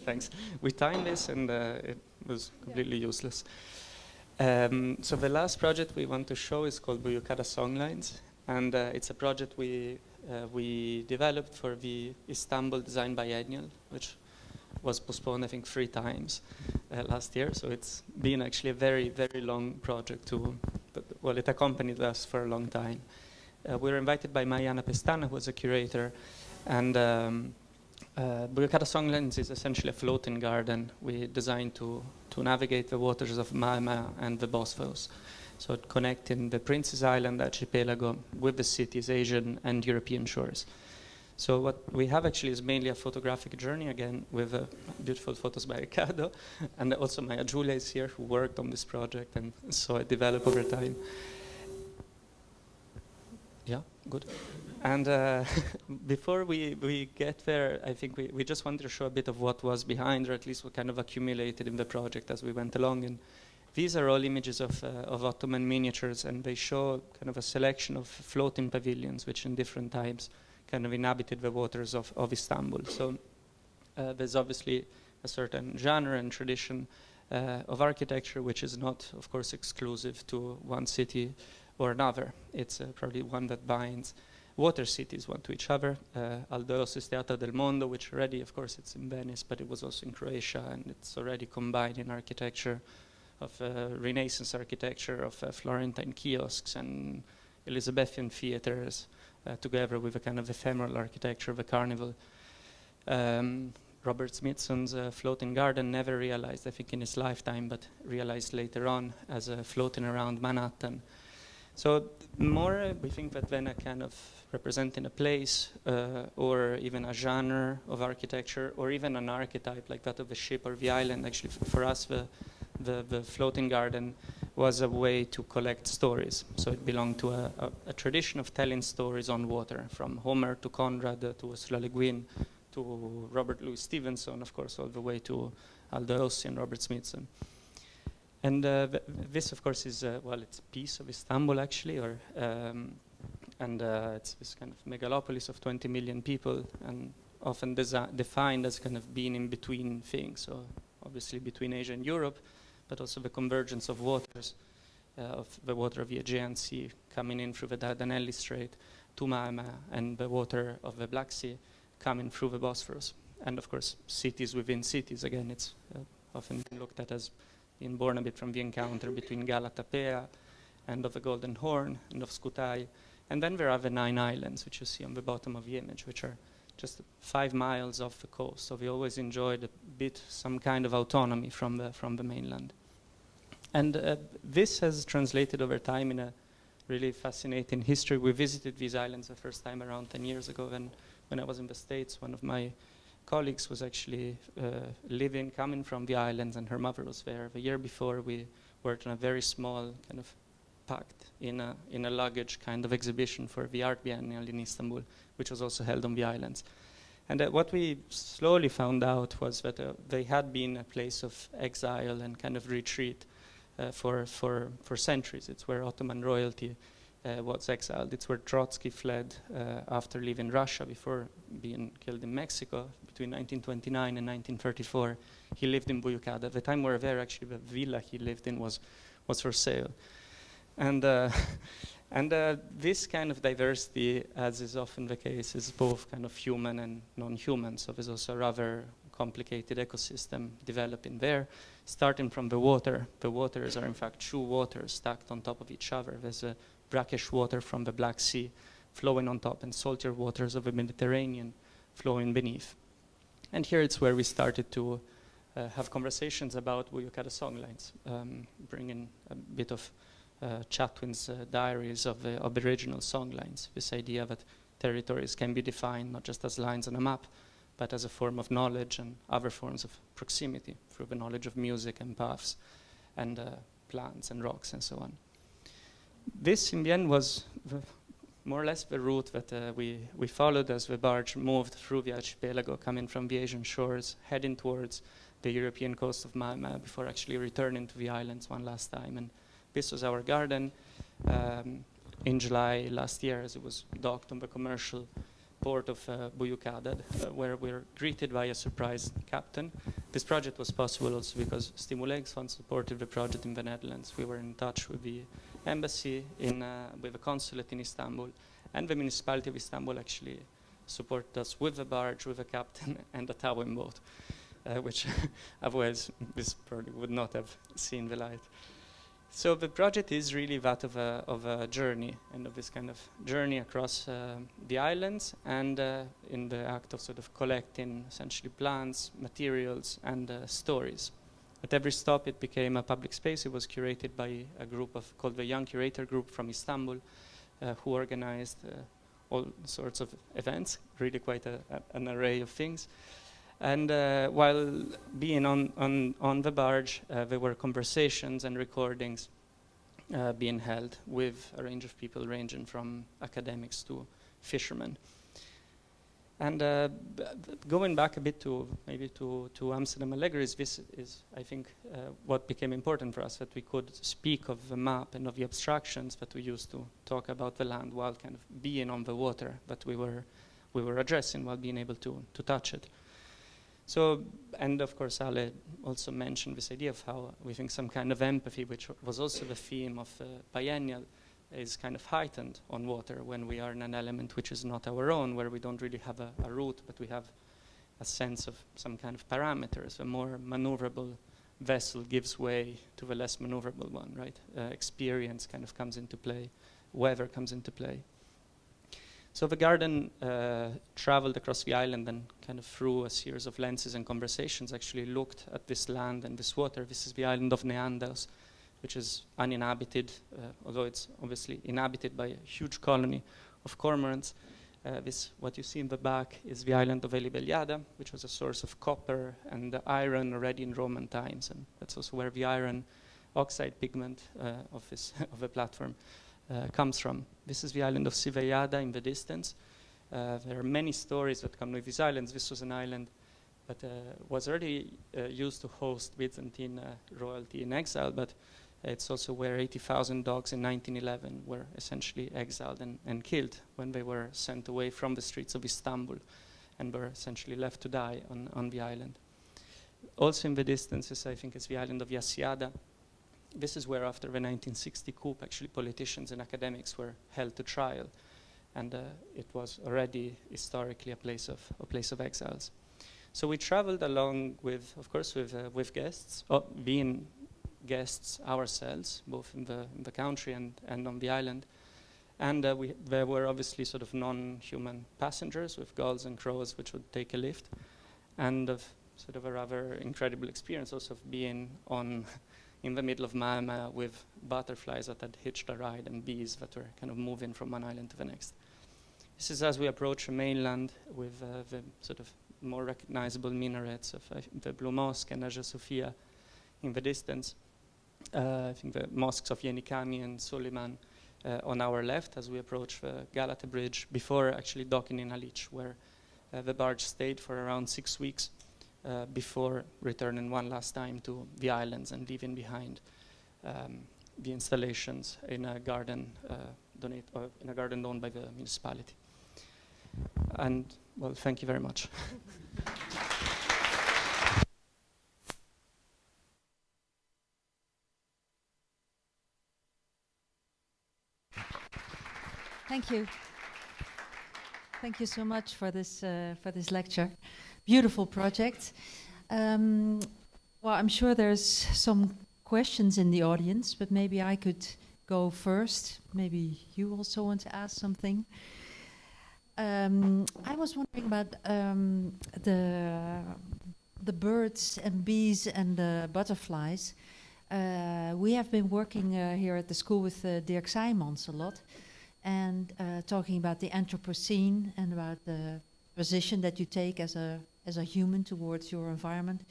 thanks. We timed this and it was completely useless. So the last project we want to show is called Buyukada Songlines. And it's a project we developed for the Istanbul Design Biennial, which was postponed, I think, 3 times last year. So it's been actually a very, very long project well, it accompanied us for a long time. We were invited by Mariana Pestana, who was a curator, and Buyukada Songlines is essentially a floating garden we designed to navigate the waters of Mama and the Bosphorus. So connecting the Prince's Island archipelago with the city's Asian and European shores. So what we have actually is mainly a photographic journey, again, with beautiful photos by Riccardo. And also Maya Giulia is here, who worked on this project and saw it develop over time. Yeah, good. And before we get there, I think we just wanted to show a bit of what was behind, or at least what kind of accumulated in the project as we went along. And these are all images of Ottoman miniatures, and they show kind of a selection of floating pavilions, which in different times kind of inhabited the waters of Istanbul. So there's obviously a certain genre and tradition of architecture, which is not, of course, exclusive to one city or another. It's probably one that binds water cities one to each other. Aldo's Teatro del Mondo, which already, of course, it's in Venice, but it was also in Croatia, and it's already combined in architecture of Renaissance architecture, of Florentine kiosks and Elizabethan theaters, together with a kind of ephemeral architecture of a carnival. Robert Smithson's floating garden, never realized, I think, in his lifetime, but realized later on as floating around Manhattan. So more, we think that than a kind of representing a place or even a genre of architecture or even an archetype like that of the ship or the island, actually for us the floating garden was a way to collect stories. So it belonged to a tradition of telling stories on water, from Homer to Conrad to Ursula Le Guin to Robert Louis Stevenson, of course, all the way to Aldo Rossi and Robert Smithson. And this, of course, is, well, it's a piece of Istanbul, actually, it's this kind of megalopolis of 20 million people, and often defined as kind of being in between things. So obviously between Asia and Europe, but also the convergence of waters, of the water of the Aegean Sea coming in through the Dardanelli Strait to Mama, and the water of the Black Sea coming through the Bosphorus. And of course, cities within cities. Again, it's often been looked at as being born a bit from the encounter between Galatapea and of the Golden Horn and of Skutai. And then there are the 9 islands, which you see on the bottom of the image, which are just 5 miles off the coast. So we always enjoyed some kind of autonomy from the mainland. And this has translated over time in a really fascinating history. We visited these islands the first time around 10 years ago, and when I was in the States, one of my colleagues was actually coming from the islands, and her mother was there. The year before, we worked on a very small kind of packed in a luggage kind of exhibition for the Art Biennial in Istanbul, which was also held on the islands. And what we slowly found out was that they had been a place of exile and kind of retreat for centuries. It's where Ottoman royalty was exiled. It's where Trotsky fled after leaving Russia before being killed in Mexico between 1929 and 1934. He lived in Buyukada. At the time we were there, actually, the villa he lived in was for sale. And this kind of diversity, as is often the case, is both kind of human and non-human. So there's also a rather complicated ecosystem developing there, starting from the water. The waters are in fact 2 waters stacked on top of each other. There's a brackish water from the Black Sea flowing on top, and saltier waters of the Mediterranean flowing beneath. And here it's where we started to have conversations about Buyukada songlines, bringing a bit of Chatwin's diaries of the Aboriginal Songlines, this idea that territories can be defined not just as lines on a map, but as a form of knowledge and other forms of proximity through the knowledge of music and paths and plants and rocks and so on. This, in the end, was more or less the route that we followed as the barge moved through the archipelago, coming from the Asian shores, heading towards the European coast of Malmö before actually returning to the islands one last time. And this was our garden in July last year, as it was docked on the commercial port of Buyukadad, where we were greeted by a surprise captain. This project was possible also because Stimulegs Fund supported the project in the Netherlands. We were in touch with the embassy, with the consulate in Istanbul, and the municipality of Istanbul actually supported us with the barge, with a captain, and a towing boat, which otherwise this project would not have seen the light. So the project is really that of a journey, and of this kind of journey across the islands, and in the act of sort of collecting essentially plants, materials, and stories. At every stop it became a public space. It was curated by a group called the Young Curator Group from Istanbul, who organized all sorts of events, really quite an array of things. And while being on the barge, there were conversations and recordings being held with a range of people ranging from academics to fishermen. And going back a bit to Amsterdam Allegories, this is, I think, what became important for us, that we could speak of the map and of the abstractions that we used to talk about the land while kind of being on the water that we were addressing, while being able to touch it. So, and of course, Ale also mentioned this idea of how we think some kind of empathy, which was also the theme of Biennial, is kind of heightened on water when we are in an element which is not our own, where we don't really have a route, but we have a sense of some kind of parameters. A more maneuverable vessel gives way to the less maneuverable one, right? Experience kind of comes into play, weather comes into play. So the garden traveled across the island and kind of through a series of lenses and conversations actually looked at this land and this water. This is the island of Neanders, which is uninhabited, although it's obviously inhabited by a huge colony of cormorants. What you see in the back is the island of Elibeliada, which was a source of copper and iron already in Roman times, and that's also where the iron oxide pigment of the platform comes from. This is the island of Siveyada in the distance. There are many stories that come with these islands. This was an island that was already used to host Byzantine royalty in exile, but it's also where 80,000 dogs in 1911 were essentially exiled and killed when they were sent away from the streets of Istanbul and were essentially left to die on the island. Also in the distance, I think, is the island of Yasiada. This is where, after the 1960 coup, actually politicians and academics were held to trial, and it was already historically a place of exiles. So we traveled along with, of course, with guests, being guests ourselves, both in the country and on the island, and there were obviously sort of non-human passengers with gulls and crows, which would take a lift, and sort of a rather incredible experience also of being in the middle of Malmö with butterflies that had hitched a ride and bees that were kind of moving from one island to the next. This is as we approach the mainland with the sort of more recognizable minarets of the Blue Mosque and Hagia Sophia in the distance. I think the mosques of Yenikami and Suleiman on our left as we approach the Galata Bridge before actually docking in Haliç, where the barge stayed for around 6 weeks. Before returning one last time to the islands and leaving behind the installations in a garden owned by the municipality. And well, thank you very much. Thank you. Thank you so much for this lecture. Beautiful project. Well, I'm sure there's some questions in the audience, but maybe I could go first. Maybe you also want to ask something. I was wondering about the birds and bees and the butterflies. we have been working here at the school with Dirk Simons a lot, and talking about the Anthropocene and about the position that you take as a human towards your environment.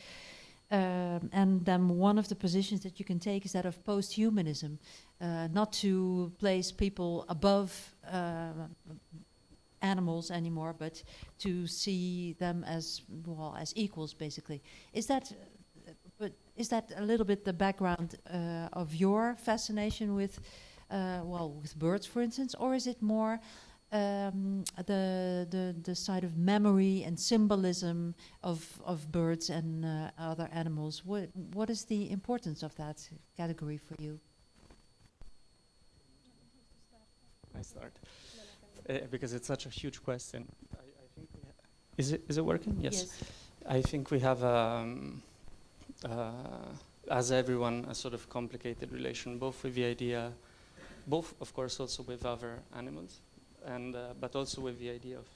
And then one of the positions that you can take is that of post-humanism, not to place people above animals anymore, but to see them as, well, as equals, basically. Is that a little bit the background of your fascination with, with birds, for instance, or is it more the side of memory and symbolism of birds and other animals? What is the importance of that category for you? I start because it's such a huge question. I think is it working? Yes. I think we have as everyone a sort of complicated relation, both with the idea, both of course also with other animals, and but also with the idea of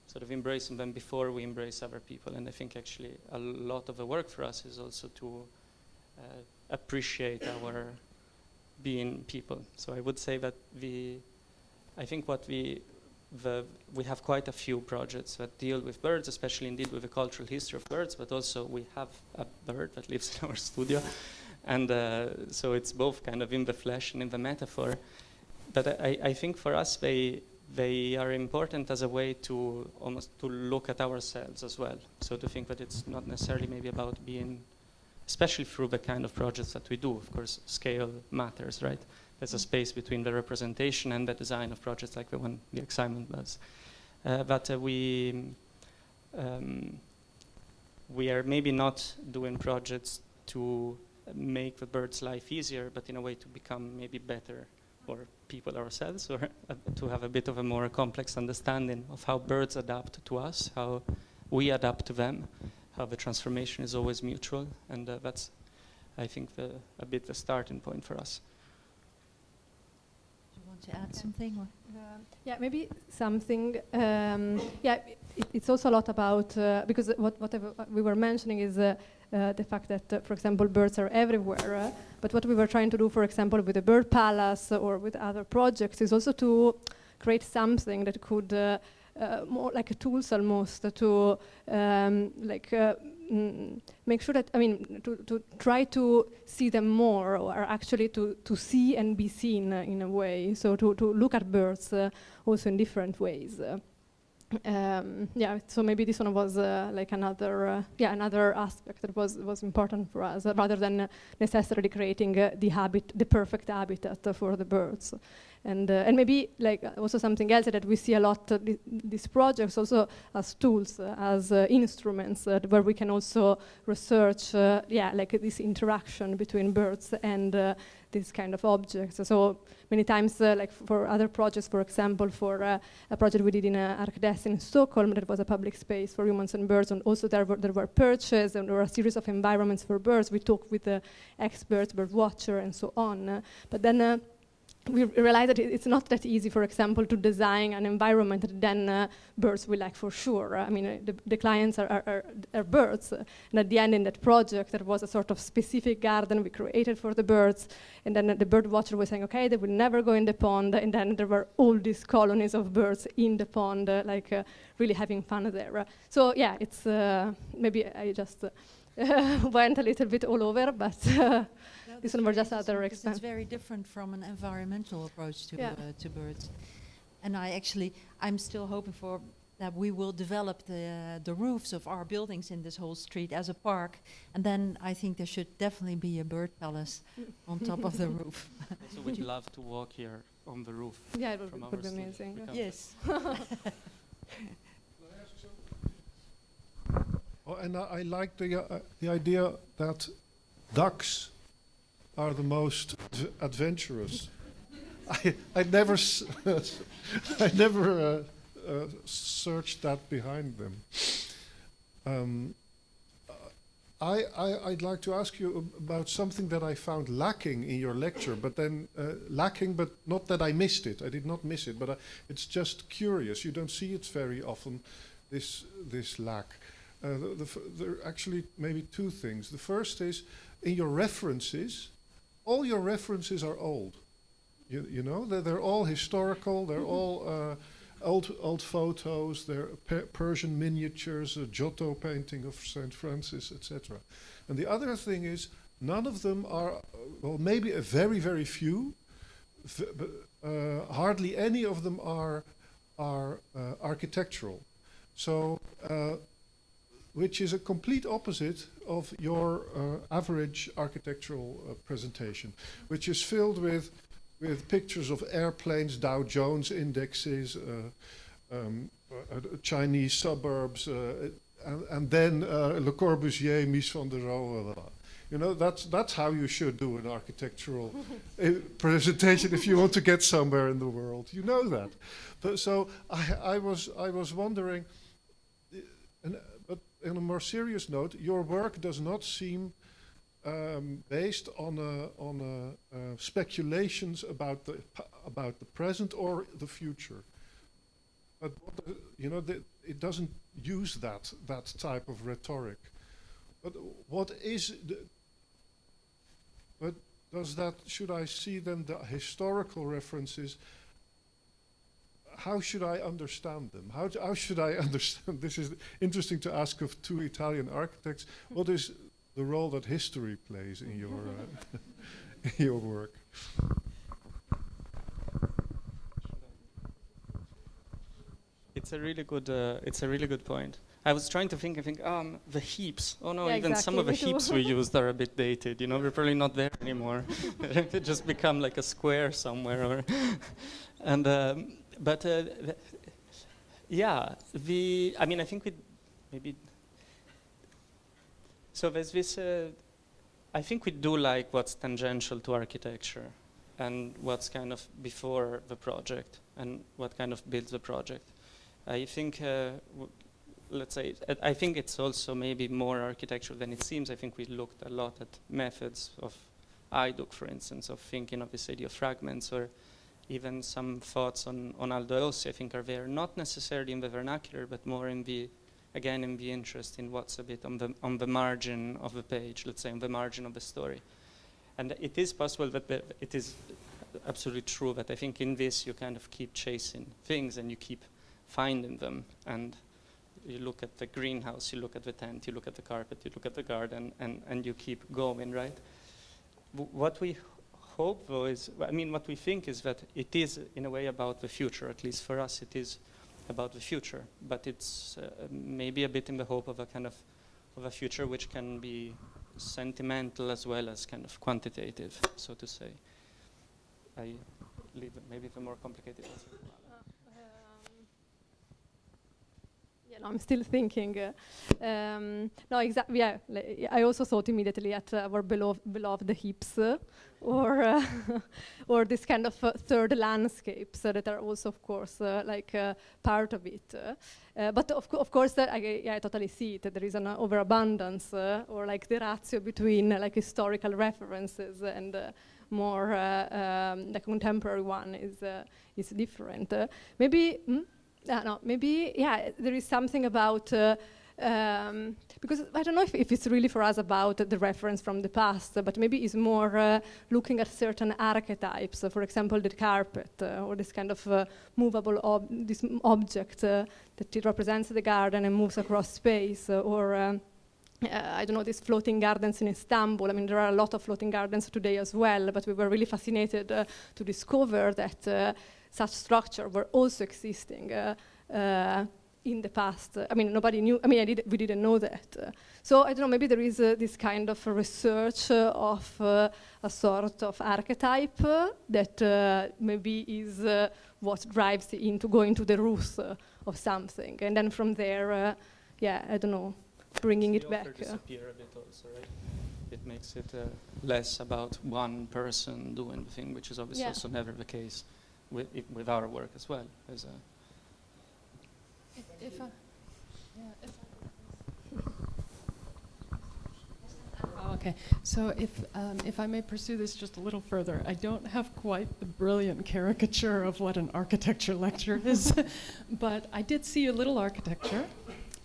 sort of embracing them before we embrace other people. And I think actually a lot of the work for us is also to appreciate our being people. So I would say that I think what we have quite a few projects that deal with birds, especially indeed with the cultural history of birds, but also we have a bird that lives in our studio. And so it's both kind of in the flesh and in the metaphor. But I think for us they are important as a way to almost to look at ourselves as well. So to think that it's not necessarily maybe about being, especially through the kind of projects that we do. Of course, scale matters, right? There's a space between the representation and the design of projects like the one the Excitement does. But we are maybe not doing projects to make the bird's life easier, but in a way to become maybe better or people ourselves, or to have a bit of a more complex understanding of how birds adapt to us, how we adapt to them, how the transformation is always mutual, and that's, I think, a bit the starting point for us. Do you want to add something? Or? Yeah, maybe something. It's also a lot about, because what we were mentioning is the fact that, for example, birds are everywhere. But what we were trying to do, for example, with the Bird Palace or with other projects, is also to create something that could more like a tools almost to make sure that, to try to see them more, or actually to see and be seen in a way. So to look at birds also in different ways. So maybe this one was another aspect that was important for us, rather than necessarily creating the perfect habitat for the birds. And maybe also something else that we see a lot, these projects also as tools, as instruments where we can also research, this interaction between birds and these kind of objects. So many times, for other projects, for example, for a project we did in Arkdes in Stockholm, that was a public space for humans and birds, and also there were perches, and there were a series of environments for birds. We talked with the experts, bird watcher, and so on. But then we realized that it's not that easy, for example, to design an environment that then birds will like for sure. The clients are birds. And at the end, in that project, there was a sort of specific garden we created for the birds. And then the bird watcher was saying, okay, they will never go in the pond. And then there were all these colonies of birds in the pond, really having fun there. So yeah, it's maybe I just went a little bit all over, but this one were just other examples. It's very different from an environmental approach to birds. And I'm still hoping for that we will develop the roofs of our buildings in this whole street as a park, and then I think there should definitely be a bird palace on top of the roof. Also, we'd love to walk here on the roof. Yeah, it would be amazing. Yes. And I like the idea that ducks are the most adventurous. I never searched that behind them. I'd like to ask you about something that I found lacking in your lecture, but then lacking, but not that I missed it. I did not miss it, but it's just curious. You don't see it very often, this lack. There are actually maybe two things. The first is in your references, all your references are old. You know, they're all historical. They're all old photos. They're Persian miniatures, a Giotto painting of Saint Francis, etc. And the other thing is, none of them are, well, maybe a very, very few. Hardly any of them are architectural. So, which is a complete opposite of your average architectural presentation, which is filled with pictures of airplanes, Dow Jones indexes, Chinese suburbs, and then Le Corbusier, Mies van der Rohe. You know, that's how you should do an architectural presentation if you want to get somewhere in the world. You know that. But so I was wondering, but on a more serious note, your work does not seem based on speculations about the present or the future. But you know, it doesn't use that type of rhetoric. But what is? But does that? Should I see then the historical references? How should I understand them? How should I understand? This is interesting to ask of two Italian architects. What is the role that history plays in your in your work? It's a really good point. I was trying to think. The heaps. Oh no, yeah, even exactly, some of the me too. heaps we used are a bit dated. You know, we're probably not there anymore. They just become like a square somewhere, or and yeah. I mean, I think we maybe. So there's this. I think we do like what's tangential to architecture, and what's kind of before the project, and what kind of builds the project. I think. Let's say, I think it's also maybe more architectural than it seems. I think we looked a lot at methods of Hajduk, for instance, of thinking of this idea of fragments, or even some thoughts on Aldo Rossi, I think, are there, not necessarily in the vernacular, but more in the, again, in the interest in what's a bit on the margin of the page, let's say, on the margin of the story. And it is possible that it is absolutely true that I think in this you kind of keep chasing things and you keep finding them. And you look at the greenhouse, you look at the tent, you look at the carpet, you look at the garden, and you keep going, right? What we hope, though, is, I mean, what we think is that it is, in a way, about the future. At least for us, it is about the future. But it's maybe a bit in the hope of a kind of a future which can be sentimental as well as kind of quantitative, so to say. I leave maybe the more complicated answer. No, I'm still thinking. No, exactly. Yeah, I also thought immediately at our beloved hips, or this kind of third landscapes that are also, of course, part of it. But of course, I totally see it. There is an overabundance, or like the ratio between like historical references and more the contemporary one is different. Maybe. Maybe there is something about because I don't know if it's really for us about the reference from the past, but maybe it's more looking at certain archetypes. For example, the carpet or this kind of movable object that it represents the garden and moves across space, or I don't know, these floating gardens in Istanbul. I mean, there are a lot of floating gardens today as well, but we were really fascinated to discover that such structure were also existing in the past. I mean, nobody knew. I mean, we didn't know that. So I don't know. Maybe there is this kind of research of a sort of archetype that maybe is what drives into going to the roots of something, and then from there, I don't know, bringing it back. Disappear a bit also, right? It makes it less about one person doing the thing, which is obviously also never the case with our work as well. As Okay, so if I may pursue this just a little further, I don't have quite the brilliant caricature of what an architecture lecture is, but I did see a little architecture.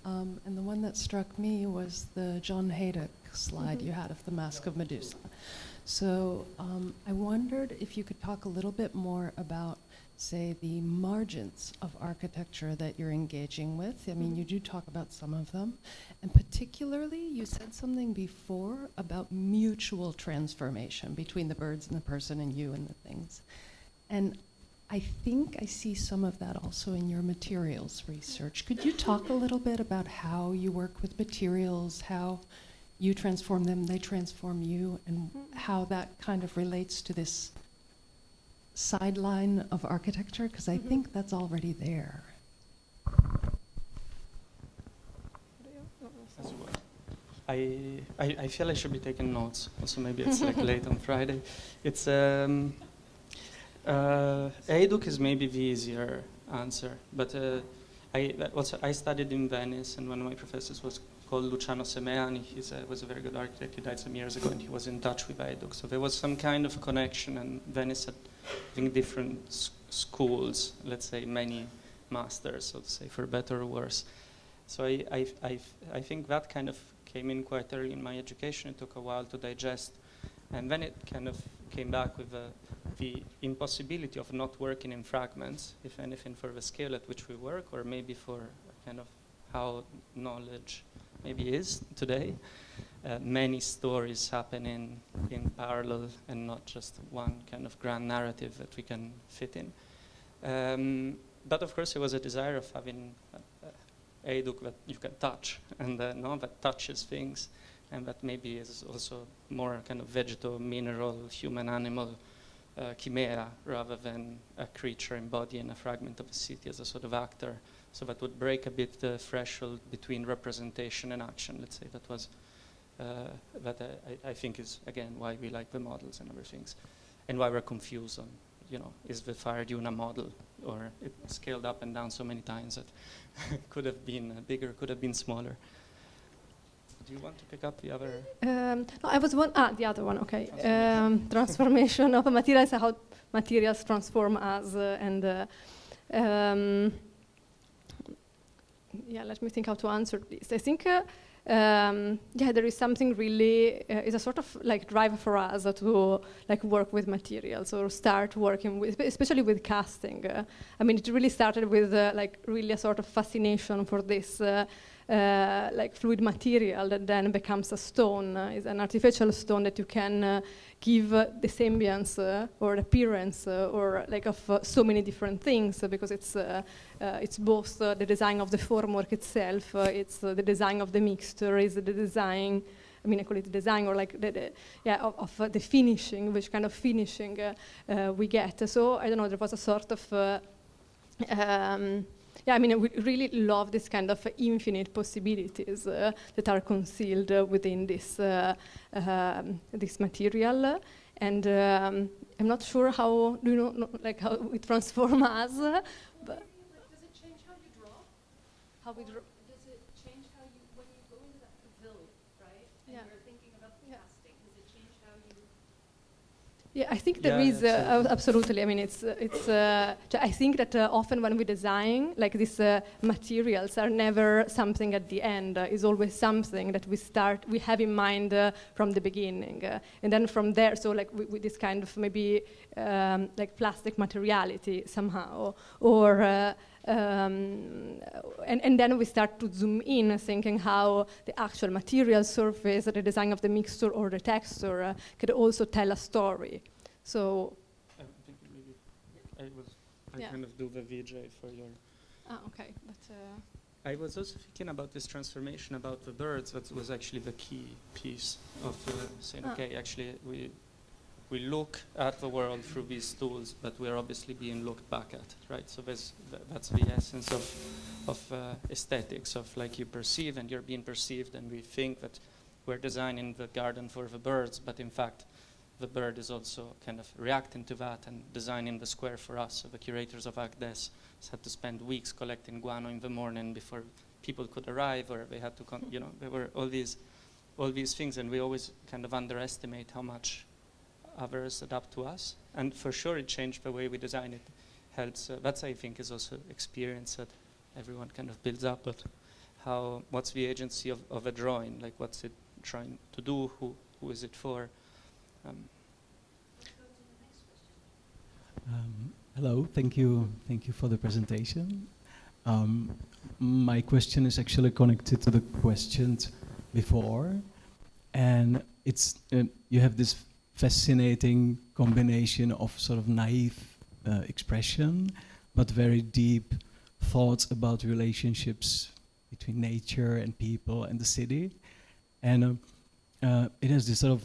And the one that struck me was the John Haydock slide you had of the Mask of Medusa. So I wondered if you could talk a little bit more about, say, the margins of architecture that you're engaging with. I mean, you do talk about some of them. And particularly, you said something before about mutual transformation between the birds and the person and you and the things. And I think I see some of that also in your materials research. Could you talk a little bit about how you work with materials, how you transform them, they transform you, and how that kind of relates to this sideline of architecture? Because I think that's already there. I feel I should be taking notes. Also, maybe it's like late on Friday. It's Hajduk is maybe the easier answer, but I studied in Venice, and one of my professors was called Luciano Semeani. He was a very good architect. He died some years ago, and he was in touch with Hajduk. So there was some kind of connection, and Venice had, I think, different schools. Let's say many masters, so to say, for better or worse. So I think that kind of came in quite early in my education. It took a while to digest, and then it kind of came back with the impossibility of not working in fragments, if anything, for the scale at which we work, or maybe for kind of how knowledge maybe is today. Many stories happen in parallel and not just one kind of grand narrative that we can fit in. But of course, it was a desire of having Hajduk that you can touch, and that touches things, and that maybe is also more kind of vegetal, mineral, human, animal chimera, rather than a creature embodying a fragment of a city as a sort of actor. So that would break a bit the threshold between representation and action. Let's say that was that I think is again why we like the models and other things, and why we're confused on, is the fire dune a model, or it scaled up and down so many times that it could have been bigger, could have been smaller. Do you want to pick up the other? No, I was the other one, okay. Transformation of materials, how materials transform us, let me think how to answer this. I think, there is something really, is a sort of like drive for us to like work with materials or start working with, especially with casting. I mean, it really started with like really a sort of fascination for this like fluid material that then becomes a stone, is an artificial stone that you can give the semblance or appearance or like of so many different things, because it's both the design of the formwork itself, it's the design of the mixture, is the design, I mean, I call it the design, or like of the finishing, which kind of finishing we get. So I don't know, there was a sort of I mean, we really love this kind of infinite possibilities that are concealed within this this material, and I'm not sure how like how it transforms us. But does it change how you draw? How we draw? Does it change how you, when you go into that pavilion, right? And you're thinking about the casting. Does it change how you? Yeah, I think there is absolutely. I mean, it's. I think that often when we design, like these materials are never something at the end. It's always something that we have in mind from the beginning, and then from there. So like with this kind of maybe like plastic materiality somehow, or. And then we start to zoom in, thinking how the actual material surface, the design of the mixture or the texture could also tell a story. So I think maybe I kind of do the VJ for your. Okay, but. I was also thinking about this transformation about the birds. That was actually the key piece of saying, okay, actually we look at the world through these tools, but we're obviously being looked back at, right? So that's the essence of aesthetics, of like you perceive and you're being perceived, and we think that we're designing the garden for the birds, but in fact, the bird is also kind of reacting to that and designing the square for us. So the curators of Agdes had to spend weeks collecting guano in the morning before people could arrive, or they had to, there were all these things, and we always kind of underestimate how much others adapt to us, and for sure it changed the way we design it. Helps. That's, I think, is also experience that everyone kind of builds up. But what's the agency of a drawing? Like, what's it trying to do? Who is it for? Hello, thank you for the presentation. My question is actually connected to the questions before, and it's you have this fascinating combination of sort of naive expression, but very deep thoughts about relationships between nature and people and the city, and it has this sort of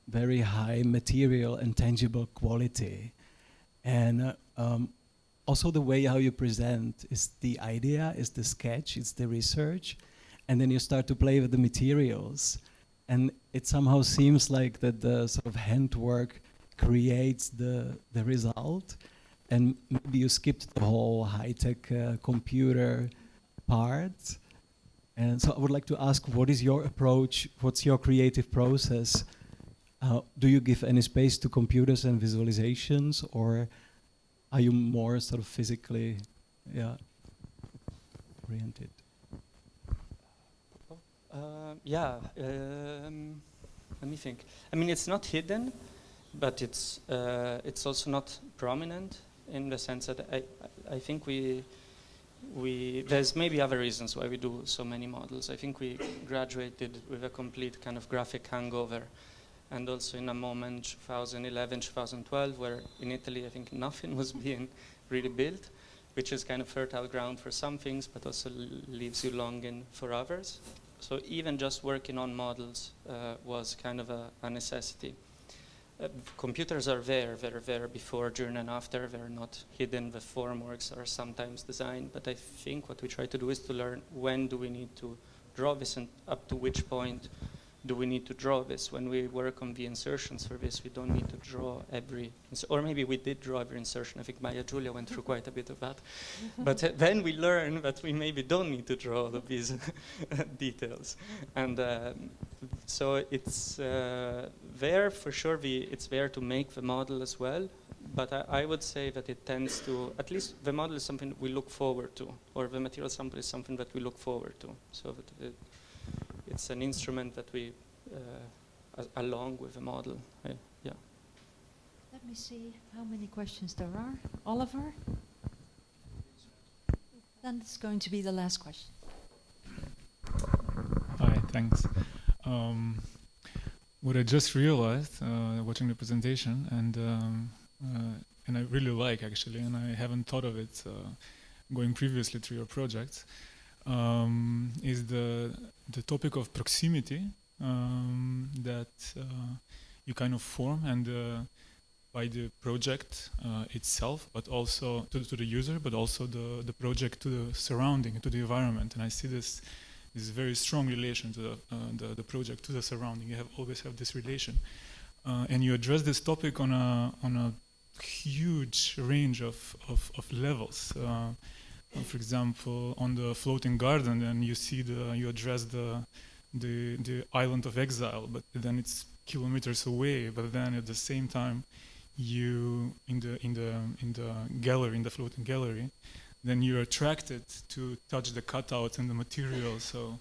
very high material and tangible quality, and also the way how you present is the idea, is the sketch, it's the research, and then you start to play with the materials, and it somehow seems like that the sort of handwork creates the result, and maybe you skipped the whole high-tech computer part. And so I would like to ask, what is your approach? What's your creative process? Do you give any space to computers and visualizations, or are you more sort of physically oriented? Let me think. I mean, it's not hidden, but it's also not prominent in the sense that I think there's maybe other reasons why we do so many models. I think we graduated with a complete kind of graphic hangover, and also in a moment, 2011, 2012, where in Italy I think nothing was being really built, which is kind of fertile ground for some things, but also leaves you longing for others. So even just working on models was kind of a necessity. Computers are there, they're there before, during, and after. They're not hidden. The formworks are sometimes designed, but I think what we try to do is to learn when do we need to draw this, and up to which point do we need to draw this. When we work on the insertions for this, we don't need to draw every, or maybe we did draw every insertion. I think Maya Giulia went through quite a bit of that. But then we learn that we maybe don't need to draw all of these details. And so it's there for sure. It's there to make the model as well. But I would say that it tends to, at least the model is something we look forward to, or the material sample is something that we look forward to. So that it's an instrument that we, along with the model. Yeah. Let me see how many questions there are. Oliver? Then it's going to be the last question. Hi, thanks. What I just realized watching the presentation, and I really like actually, and I haven't thought of it going previously through your projects, is the topic of proximity that you kind of form, and by the project itself, but also to the user, but also the project to the surrounding, to the environment. And I see this very strong relation to the project to the surrounding. You always have this relation, and you address this topic on a huge range of levels. For example, on the floating garden, and you address the island of exile, but then it's kilometers away. But then at the same time, you in the gallery, in the floating gallery, then you're attracted to touch the cutouts and the material. So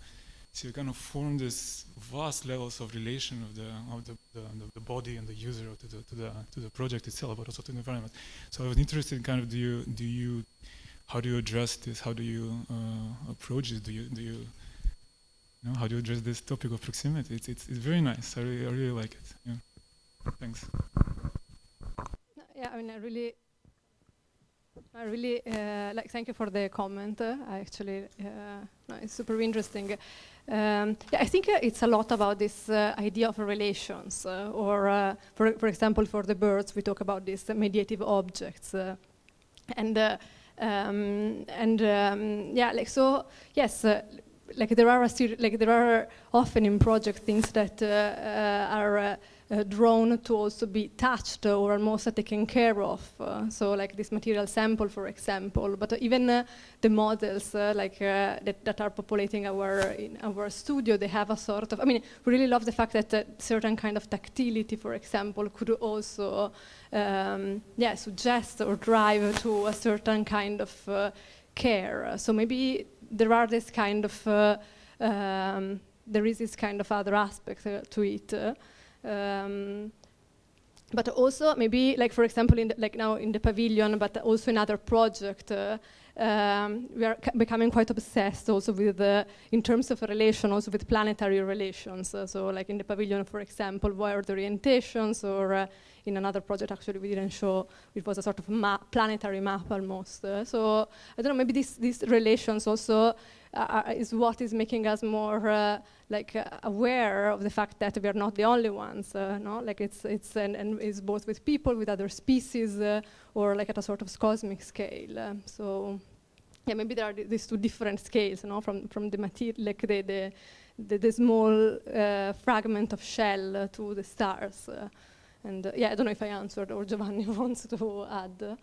you kind of form this vast levels of relation of the body and the user to the project itself, but also to the environment. So I was interested in kind of how do you address this? How do you approach it? How do you address this topic of proximity? It's very nice. I really like it. Yeah. Thanks. Yeah, I mean, I really like. Thank you for the comment. It's super interesting. I think it's a lot about this idea of relations, or for example, for the birds, we talk about these mediative objects, there are often in project things that are drawn to also be touched or almost taken care of. So like this material sample, for example, but even the models that are populating our studio, they have a sort of, I mean, we really love the fact that certain kind of tactility, for example, could also suggest or drive to a certain kind of care. So maybe there are this kind of there is this kind of other aspect to it. But also maybe, like for example, like now in the pavilion, but also in other projects, we are becoming quite obsessed also with, in terms of relation, also with planetary relations. So like in the pavilion, for example, wired orientations, or in another project actually we didn't show, it was a sort of planetary map almost. So I don't know, maybe these relations also is what is making us more aware of the fact that we are not the only ones. No, like it's and it's both with people, with other species, or like at a sort of cosmic scale. So yeah, maybe there are these two different scales, no, from the material, like the small fragment of shell to the stars. And yeah, I don't know if I answered, or Giovanni wants to add.